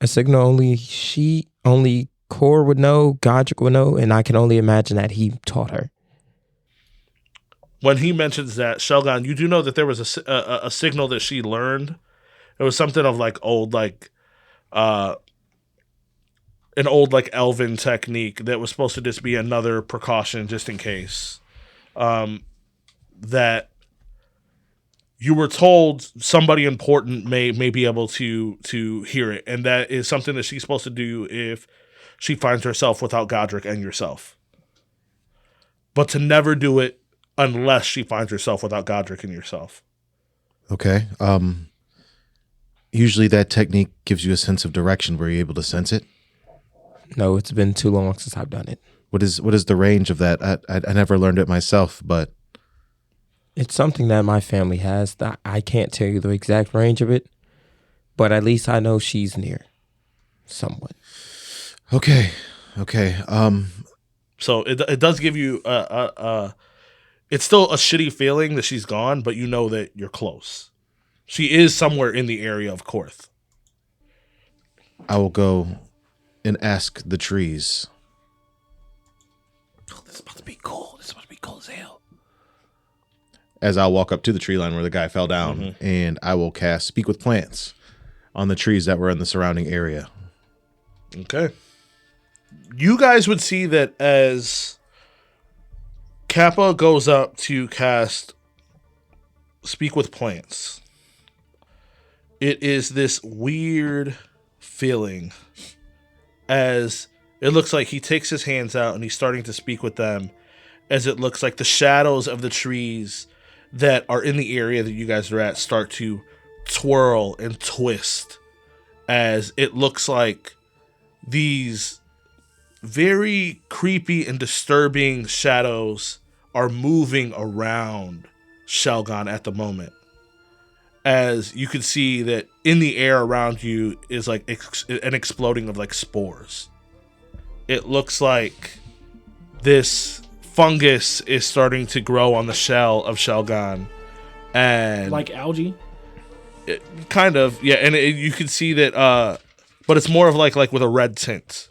A signal only Cora would know, Godric would know, and I can only imagine that he taught her. When he mentions that, Shellgon, you do know that there was a signal that she learned. It was something of like old, like, an old like elven technique that was supposed to just be another precaution just in case. That you were told somebody important may be able to hear it, and that is something that she's supposed to do if she finds herself without Godric and yourself. But to never do it unless she finds herself without Godric and yourself. Okay. Usually that technique gives you a sense of direction. Were you able to sense it? No, it's been too long since I've done it. What is the range of that? I never learned it myself, but It's something that my family has. That I can't tell you the exact range of it, but at least I know she's near, somewhat. okay. So it does give you it's still a shitty feeling that she's gone, but you know that you're close. She is somewhere in the area of Korth. I will go and ask the trees. Oh, this is about to be cool. This is about to be cool as hell. As I'll walk up to the tree line where the guy fell down, and I will cast Speak with Plants on the trees that were in the surrounding area. Okay. You guys would see that as Kappa goes up to cast Speak with Plants, it is this weird feeling as it looks like he takes his hands out and he's starting to speak with them, as it looks like the shadows of the trees that are in the area that you guys are at start to twirl and twist, as it looks like these very creepy and disturbing shadows are moving around Shellgon at the moment. as you can see that in the air around you is like an exploding of like spores. It looks like this fungus is starting to grow on the shell of Shellgon, and Like algae? kind of, yeah. And you can see that, but it's more of like with a red tint,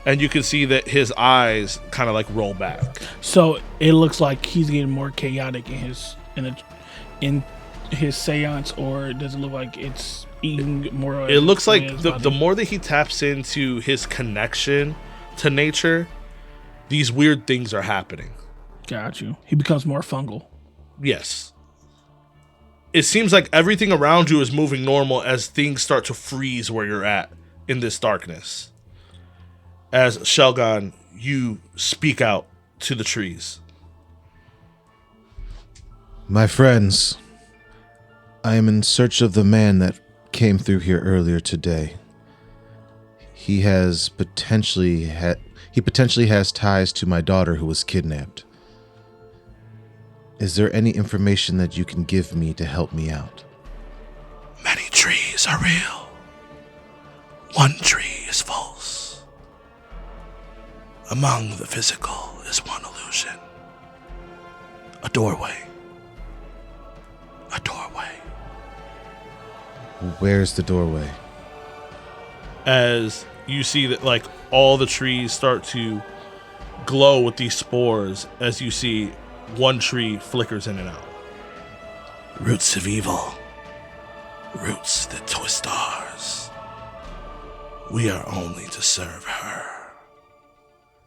and you can see that his eyes kind of like roll back. So it looks like he's getting more chaotic in his seance, or does it look like it's eating more? It looks like his the body? more that he taps into his connection to nature, these weird things are happening. Got you. He becomes more fungal. Yes. It seems like everything around you is moving normal as things start to freeze where you're at in this darkness. As Shellgon, you speak out to the trees. My friends, I am in search of the man that came through here earlier today. He potentially has ties to my daughter who was kidnapped. Is there any information that you can give me to help me out? Many trees are real. One tree is false. Among the physical is one illusion. A doorway. A doorway. Where's the doorway? As you see that like all the trees start to glow with these spores, as you see one tree flickers in and out. Roots of evil. Roots that twist stars. We are only to serve her.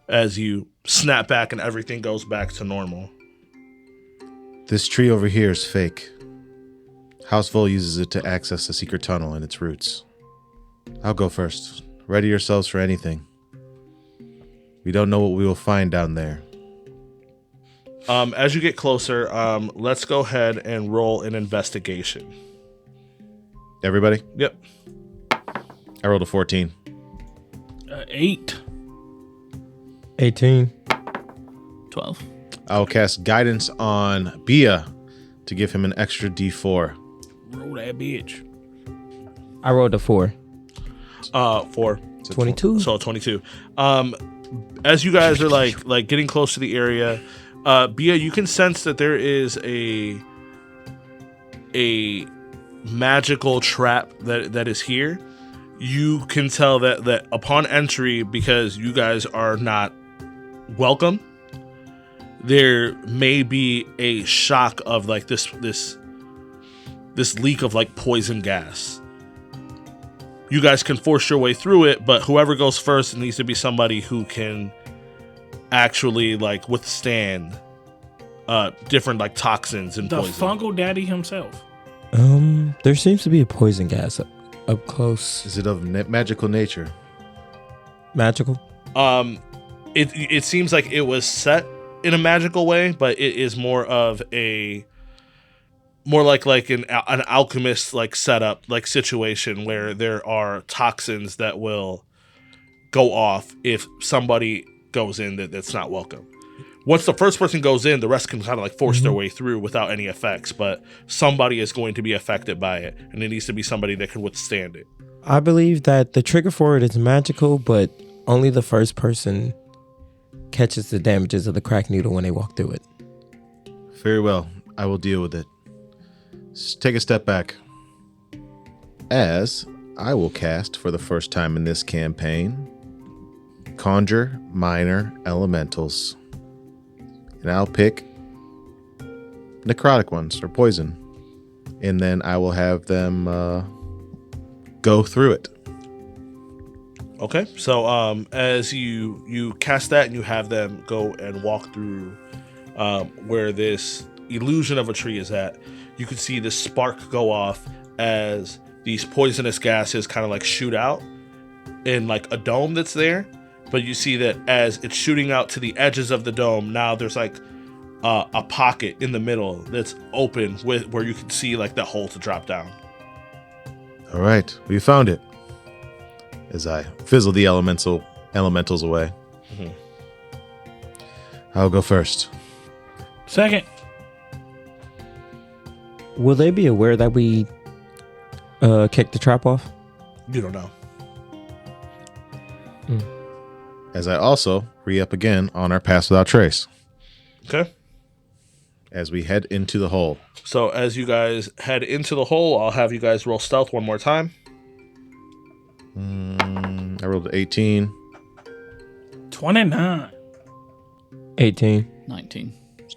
As you snap back and everything goes back to normal. This tree over here is fake. Houseful uses it to access a secret tunnel and its roots. I'll go first. Ready yourselves for anything. We don't know what we will find down there. As you get closer, let's go ahead and roll an investigation. Everybody? Yep. I rolled a 14. 8. 18. 12. I'll cast guidance on Bia to give him an extra D4. Roll that bitch. I rolled a 4. 4. 22. So 22. As you guys are like getting close to the area, Bia, you can sense that there is a magical trap that is here. You can tell that upon entry, because you guys are not welcome, there may be a shock of like this leak of like poison gas. You guys can force your way through it, but whoever goes first, it needs to be somebody who can actually like withstand different like toxins and The poison. fungal daddy himself. There seems to be a poison gas up close. Is it of magical nature? Magical? It seems like it was set in a magical way, but it is more like an alchemist like setup like situation where there are toxins that will go off if somebody goes in that's not welcome. Once the first person goes in, the rest can kind of like force their way through without any effects, but somebody is going to be affected by it, and it needs to be somebody that can withstand it. I believe that the trigger for it is magical, but only the first person catches the damages of the crack needle when they walk through it. Very well. I will deal with it. Take a step back. As I will cast for the first time in this campaign, Conjure Minor Elementals. And I'll pick necrotic ones or poison. And then I will have them go through it. Okay, so as you cast that and you have them go and walk through where this illusion of a tree is at, you can see this spark go off as these poisonous gases kind of like shoot out in like a dome that's there. But you see that as it's shooting out to the edges of the dome, now there's like a pocket in the middle that's open with where you can see like the hole to drop down. All right, we found it. As I fizzle the elementals away. Mm-hmm. I'll go first. Second. Will they be aware that we kicked the trap off? You don't know. As I also re-up again on our Pass Without Trace Okay. as we head into the hole. So as you guys head into the hole, I'll have you guys roll stealth one more time. I rolled 18. 29. 18. 19.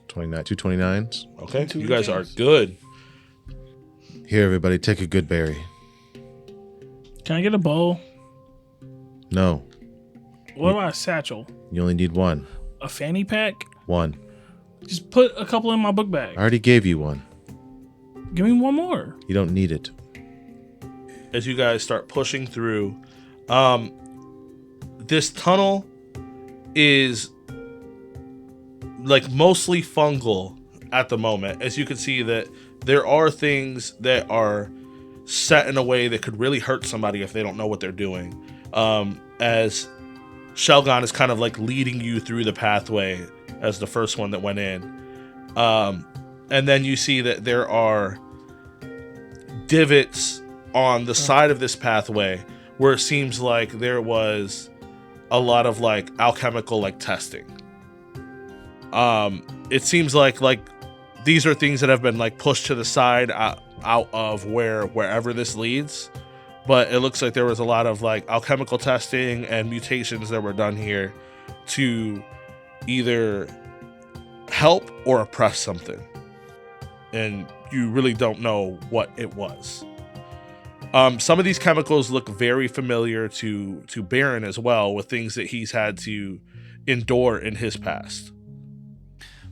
29, 2 29s. Okay. You guys are good. Here, everybody, take a good berry. Can I get a bowl? No, What about a satchel? you only need one. A fanny pack? One. Just put a couple in my book bag. I already gave you one. Give me one more. You don't need it. As you guys start pushing through, this tunnel is like mostly fungal at the moment. As you can see that there are things that are set in a way that could really hurt somebody if they don't know what they're doing. As Shellgon is kind of like leading you through the pathway as the first one that went in. And then you see that there are divots on the side of this pathway where it seems like there was a lot of like alchemical like testing. It seems like these are things that have been like pushed to the side out of wherever this leads. But it looks like there was a lot of like alchemical testing and mutations that were done here to either help or oppress something. And you really don't know what it was. Some of these chemicals look very familiar to Baron as well, with things that he's had to endure in his past.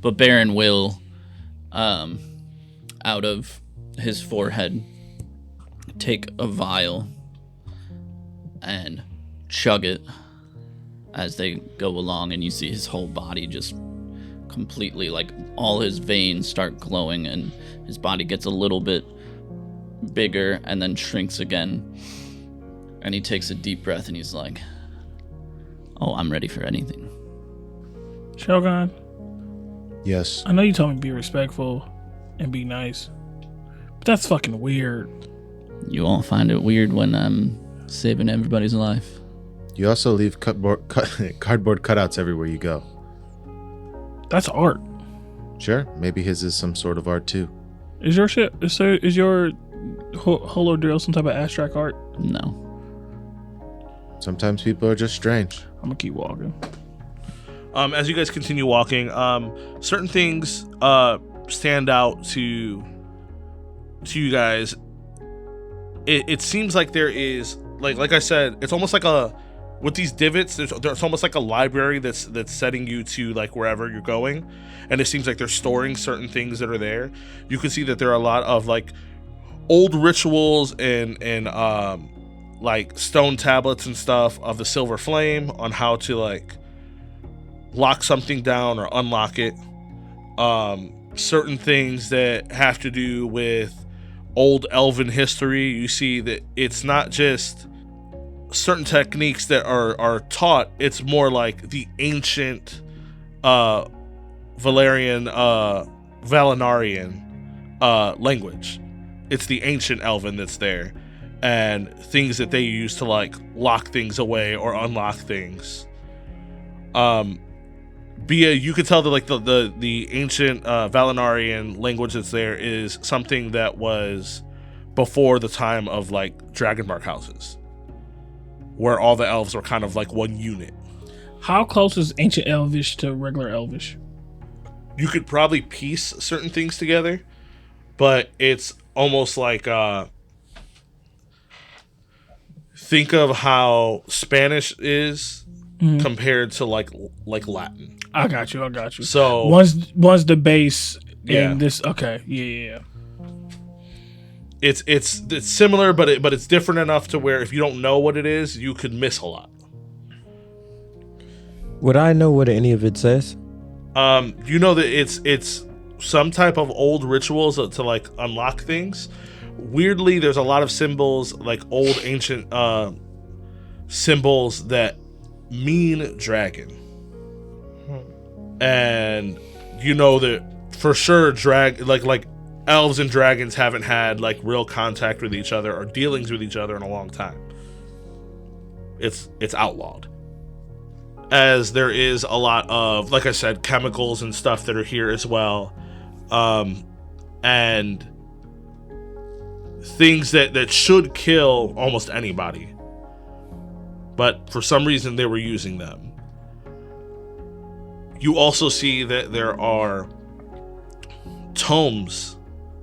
But Baron will, out of his forehead, take a vial and chug it as they go along, and you see his whole body just completely, like, all his veins start glowing, and his body gets a little bit bigger and then shrinks again. And he takes a deep breath and he's like, "Oh, I'm ready for anything." Shellgon, Yes. I know you told me to be respectful and be nice, but that's fucking weird. You won't find it weird when I'm saving everybody's life. You also leave cardboard cutouts everywhere you go. That's art. Sure, maybe his is some sort of art too. Is your shit? Is your holo drill some type of abstract art? No. Sometimes people are just strange. I'm gonna keep walking. As you guys continue walking, certain things stand out to you guys. It seems like there is like I said, it's almost like with these divots. There's almost like a library that's setting you to like wherever you're going, and it seems like they're storing certain things that are there. You can see that there are a lot of like old rituals and like stone tablets and stuff of the Silver Flame on how to like lock something down or unlock it. Certain things that have to do with old elven history. You see that it's not just certain techniques that are taught, it's more like the ancient Valinarian language. It's the ancient elven that's there, and things that they use to like lock things away or unlock things. Bia, you could tell that like the ancient Valinarian language that's there is something that was before the time of like Dragonmark houses, where all the elves were kind of like one unit. How close is ancient elvish to regular elvish? You could probably piece certain things together, but it's almost like think of how Spanish is compared to like Latin. I got you. So one's the base, Yeah. and this. Okay, yeah. it's similar, but it's different enough to where if you don't know what it is, you could miss a lot. Would I know what any of it says? You know that it's some type of old rituals to like unlock things. Weirdly, there's a lot of symbols, like old ancient symbols that mean dragon. And you know that for sure like elves and dragons haven't had like real contact with each other or dealings with each other in a long time. It's outlawed. As there is a lot of, like I said, chemicals and stuff that are here as well, and things that should kill almost anybody, but for some reason they were using them. You also see that there are tomes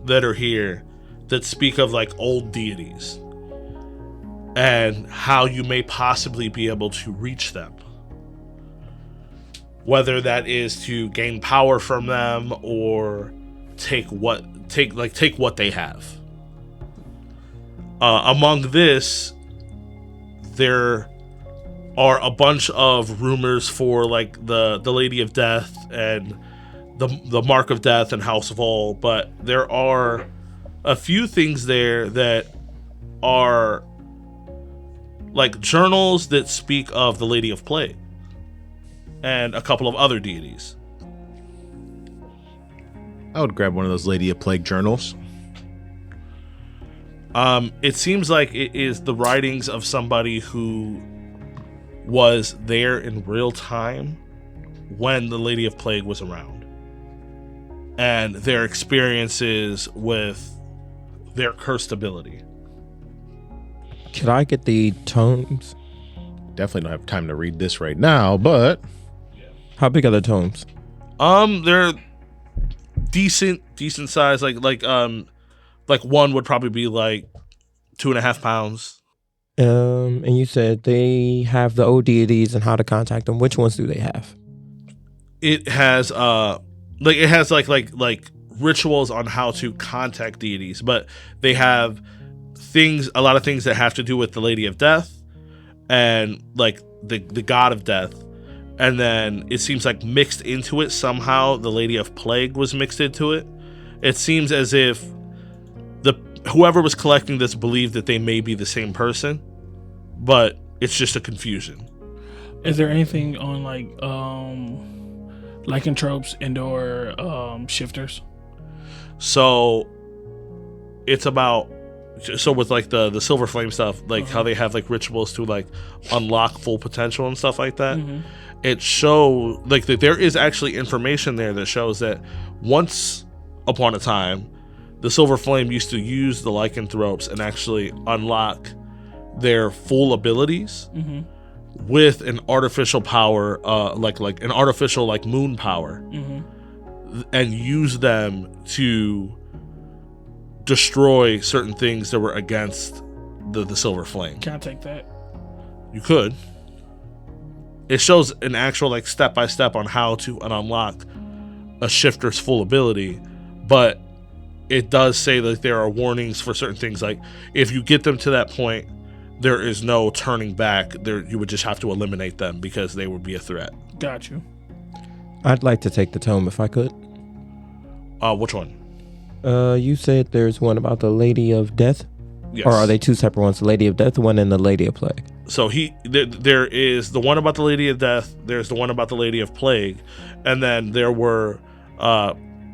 that are here that speak of like old deities and how you may possibly be able to reach them, whether that is to gain power from them or take what they have. Among this, there are a bunch of rumors for like the Lady of Death and the Mark of Death and House of All, but there are a few things there that are like journals that speak of the Lady of Plague and a couple of other deities. I would grab one of those Lady of Plague journals. It seems like it is the writings of somebody who was there in real time when the Lady of Plague was around, and their experiences with their cursed ability. Could I get the tomes? Definitely don't have time to read this right now, but How big are the tomes? They're decent size. Like one would probably be like 2.5 pounds. And you said they have the old deities and how to contact them. Which ones do they have? It has like rituals on how to contact deities, but they have a lot of things that have to do with the Lady of Death and like the God of Death. And then it seems like mixed into it somehow the Lady of Plague was mixed into it. It seems as if whoever was collecting this believed that they may be the same person, but it's just a confusion. Is there anything on like lycanthropes and or shifters? So it's about, so with like the silver flame stuff, like how they have like rituals to like unlock full potential and stuff like that. Mm-hmm. It shows like that there is actually information there that shows that once upon a time the silver flame used to use the lycanthropes and actually unlock their full abilities with an artificial power, like an artificial like moon power, and use them to destroy certain things that were against the silver flame. Can I take that? You could. It shows an actual like step by step on how to unlock a shifter's full ability, but it does say that there are warnings for certain things. Like if you get them to that point, there is no turning back. There, you would just have to eliminate them because they would be a threat. Got you. I'd like to take the tome if I could. Which one? You said there's one about the Lady of Death? Yes. Or are they two separate ones? The Lady of Death one and the Lady of Plague? So there is the one about the Lady of Death, there's the one about the Lady of Plague, and then there were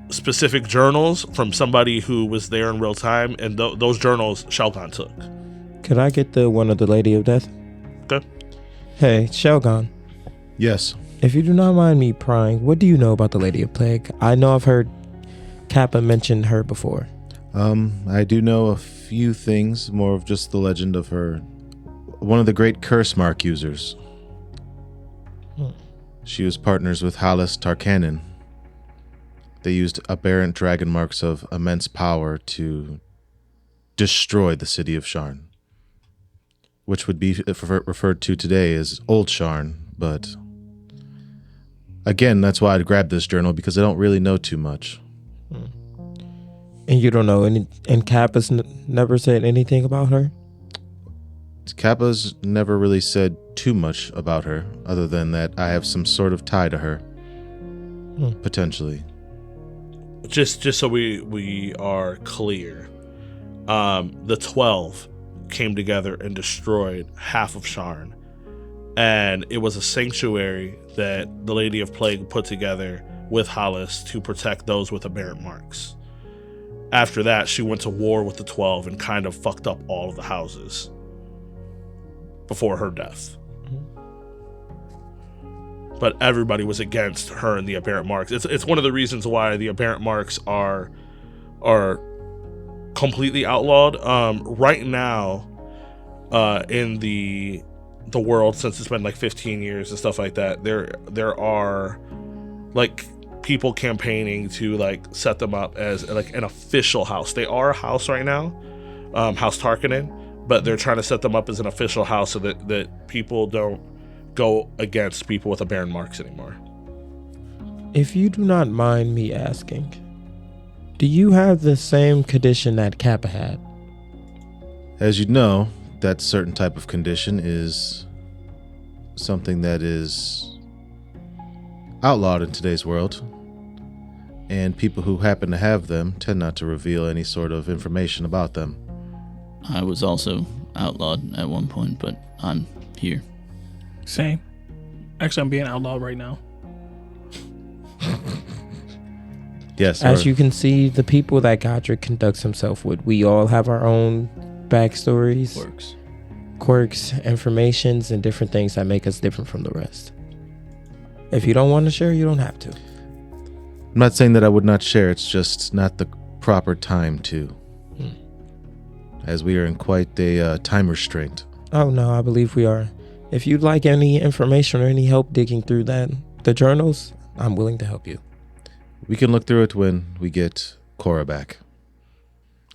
specific journals from somebody who was there in real time, and those journals Shellgon took. Could I get the one of the Lady of Death? Okay. Hey, Shellgon. yes. If you do not mind me prying, what do you know about the Lady of Plague? I know I've heard Kappa mention her before. I do know a few things, more of just the legend of her. One of the great curse mark users. She was partners with Hallis Tarkanin. They used aberrant dragon marks of immense power to destroy the city of Sharn, which would be referred to today as Old Sharn, but again, that's why I'd grab this journal, because I don't really know too much. And you don't know any, and Kappa's never said anything about her? Kappa's never really said too much about her, other than that I have some sort of tie to her. Potentially. Just so we are clear, the 12 came together and destroyed half of Sharn, and it was a sanctuary that the Lady of Plague put together with Hallis to protect those with aberrant marks. after that, she went to war with the 12 and kind of fucked up all of the houses before her death. But everybody was against her and the aberrant marks. It's one of the reasons why the aberrant marks are completely outlawed. Right now, in the world, since it's been like 15 years and stuff like that, there are like people campaigning to like set them up as like an official house. They are a house right now, House Tarkanen, but they're trying to set them up as an official house so that people don't go against people with aberrant marks anymore. If you do not mind me asking, do you have the same condition that Kappa had? As you know, that certain type of condition is something that is outlawed in today's world, and people who happen to have them tend not to reveal any sort of information about them. I was also outlawed at one point, but I'm here. Same. Actually, I'm being outlawed right now. Yes. As you can see, the people that Godric conducts himself with, we all have our own backstories, quirks, informations, and different things that make us different from the rest. If you don't want to share, you don't have to. I'm not saying that I would not share, it's just not the proper time to. As we are in quite a time restraint. Oh no, I believe we are. If you'd like any information or any help digging through the journals, I'm willing to help you. We can look through it when we get Cora back.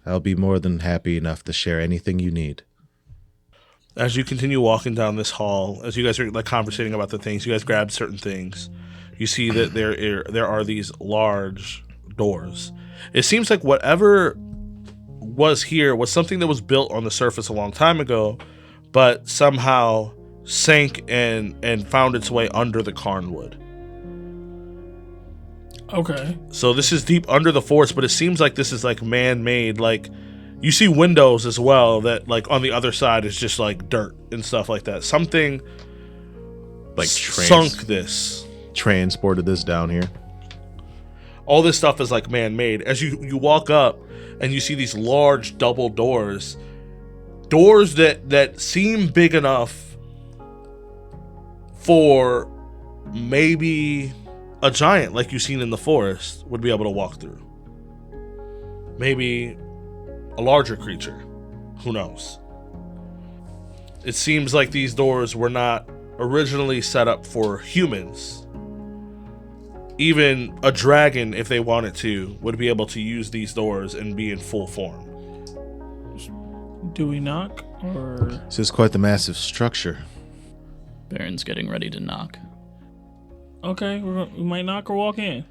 I'll be more than happy enough to share anything you need. As you continue walking down this hall, as you guys are like conversating about the things, you guys grab certain things. You see that there are these large doors. It seems like whatever was here was something that was built on the surface a long time ago, but somehow sank and found its way under the Carnwood. Okay. So this is deep under the forest, but it seems like this is like man-made. Like you see windows as well that like on the other side is just like dirt and stuff like that. Something Like sunk this. Transported this down here. All this stuff is like man-made. As you walk up and you see these large double doors that seem big enough for maybe a giant like you've seen in the forest would be able to walk through. Maybe a larger creature. Who knows? It seems like these doors were not originally set up for humans. Even a dragon, if they wanted to, would be able to use these doors and be in full form. Do we knock or? This is quite the massive structure. Baron's getting ready to knock. Okay, we might knock or walk in.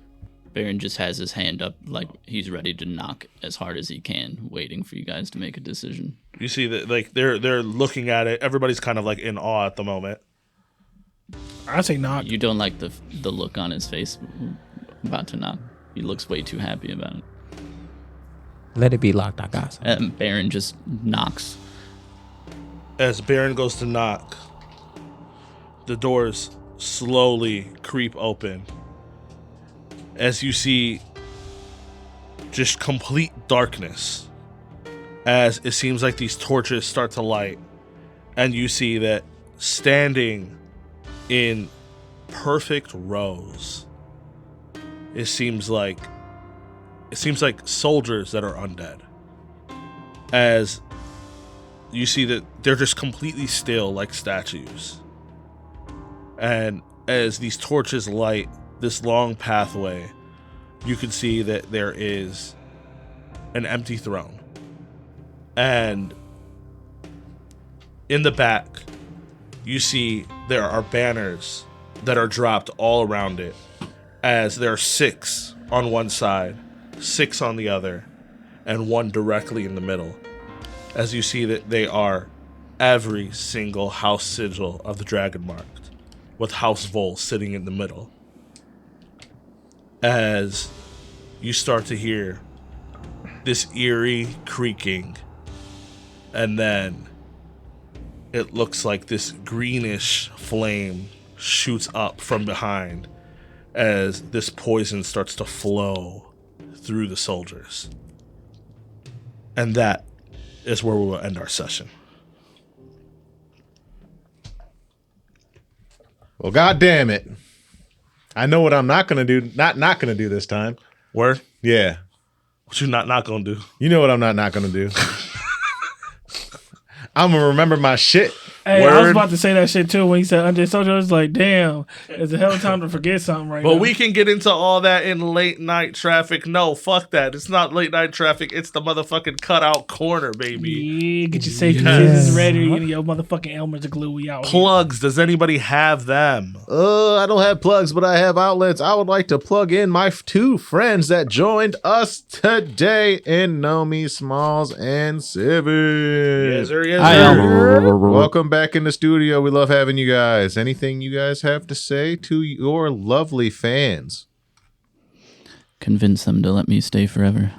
Baron just has his hand up like he's ready to knock as hard as he can, waiting for you guys to make a decision. You see that like they're looking at it. Everybody's kind of like in awe at the moment. I say knock. You don't like the look on his face about to knock. He looks way too happy about it. Let it be locked, I guess. And Baron just knocks. As Baron goes to knock, the doors slowly creep open. As you see just complete darkness, as it seems like these torches start to light, and you see that standing in perfect rows, it seems like soldiers that are undead. As you see that they're just completely still like statues. And as these torches light this long pathway, you can see that there is an empty throne. And in the back, you see there are banners that are dropped all around it, as there are 6 on one side, 6 on the other, and 1 directly in the middle. As you see that they are every single house sigil of the dragon marked, with House Vol sitting in the middle. As you start to hear this eerie creaking, and then it looks like this greenish flame shoots up from behind as this poison starts to flow through the soldiers. And that is where we will end our session. Well, God damn it. I know what I'm not going to do. Not going to do this time. Word? Yeah. What you not going to do? You know what I'm not going to do. I'm going to remember my shit. Hey, I was Word. about to say that shit too when he said Andre Sojo. I was like, damn, it's a hell of a time to forget something right now. But we can get into all that in late night traffic. No, fuck that. It's not late night traffic. It's the motherfucking cutout corner, baby. Yeah, get your safety scissors ready and your motherfucking Elmer's glue. We out here. Plugs. Does anybody have them? I don't have plugs, but I have outlets. I would like to plug in my 2 friends that joined us today in Nomi Smalls and Civic. Yes, sir. Yes, sir. Welcome back in the studio. We love having you guys. Anything you guys have to say to your lovely fans? Convince them to let me stay forever.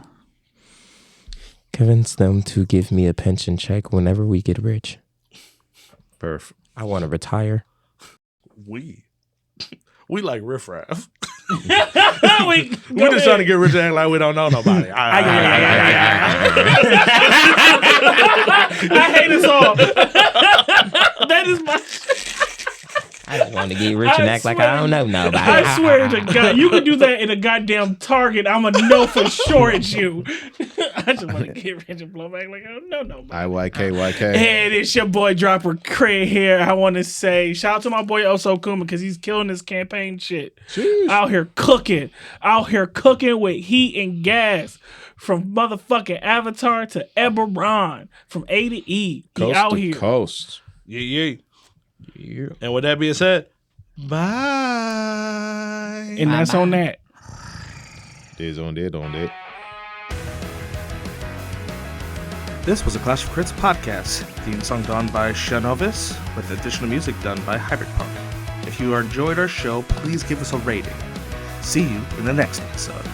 Convince them to give me a pension check whenever we get rich. Perf. I want to retire. We like riffraff. Wait, We're just trying to get rich and act like we don't know nobody. I hate us all. That is my. I just want to get rich and act like I don't know nobody. I swear to God, you can do that in a goddamn Target. I'm gonna know for sure it's you. I just want to get rich and blow back like I don't know nobody. IYKYK. And it's your boy Dropper Craig here. I want to say shout out to my boy Oso Kuma because he's killing this campaign shit. Jeez. Out here cooking with heat and gas. From motherfucking Avatar to Eberon, from A to E. He Coast out to here. coast. Yeah. And with that being said, bye. And that's on that. Days on that. This was a Clash of Crits podcast. Theme song done by Shanovis, with additional music done by Hybrid Punk. If you enjoyed our show, please give us a rating. See you in the next episode.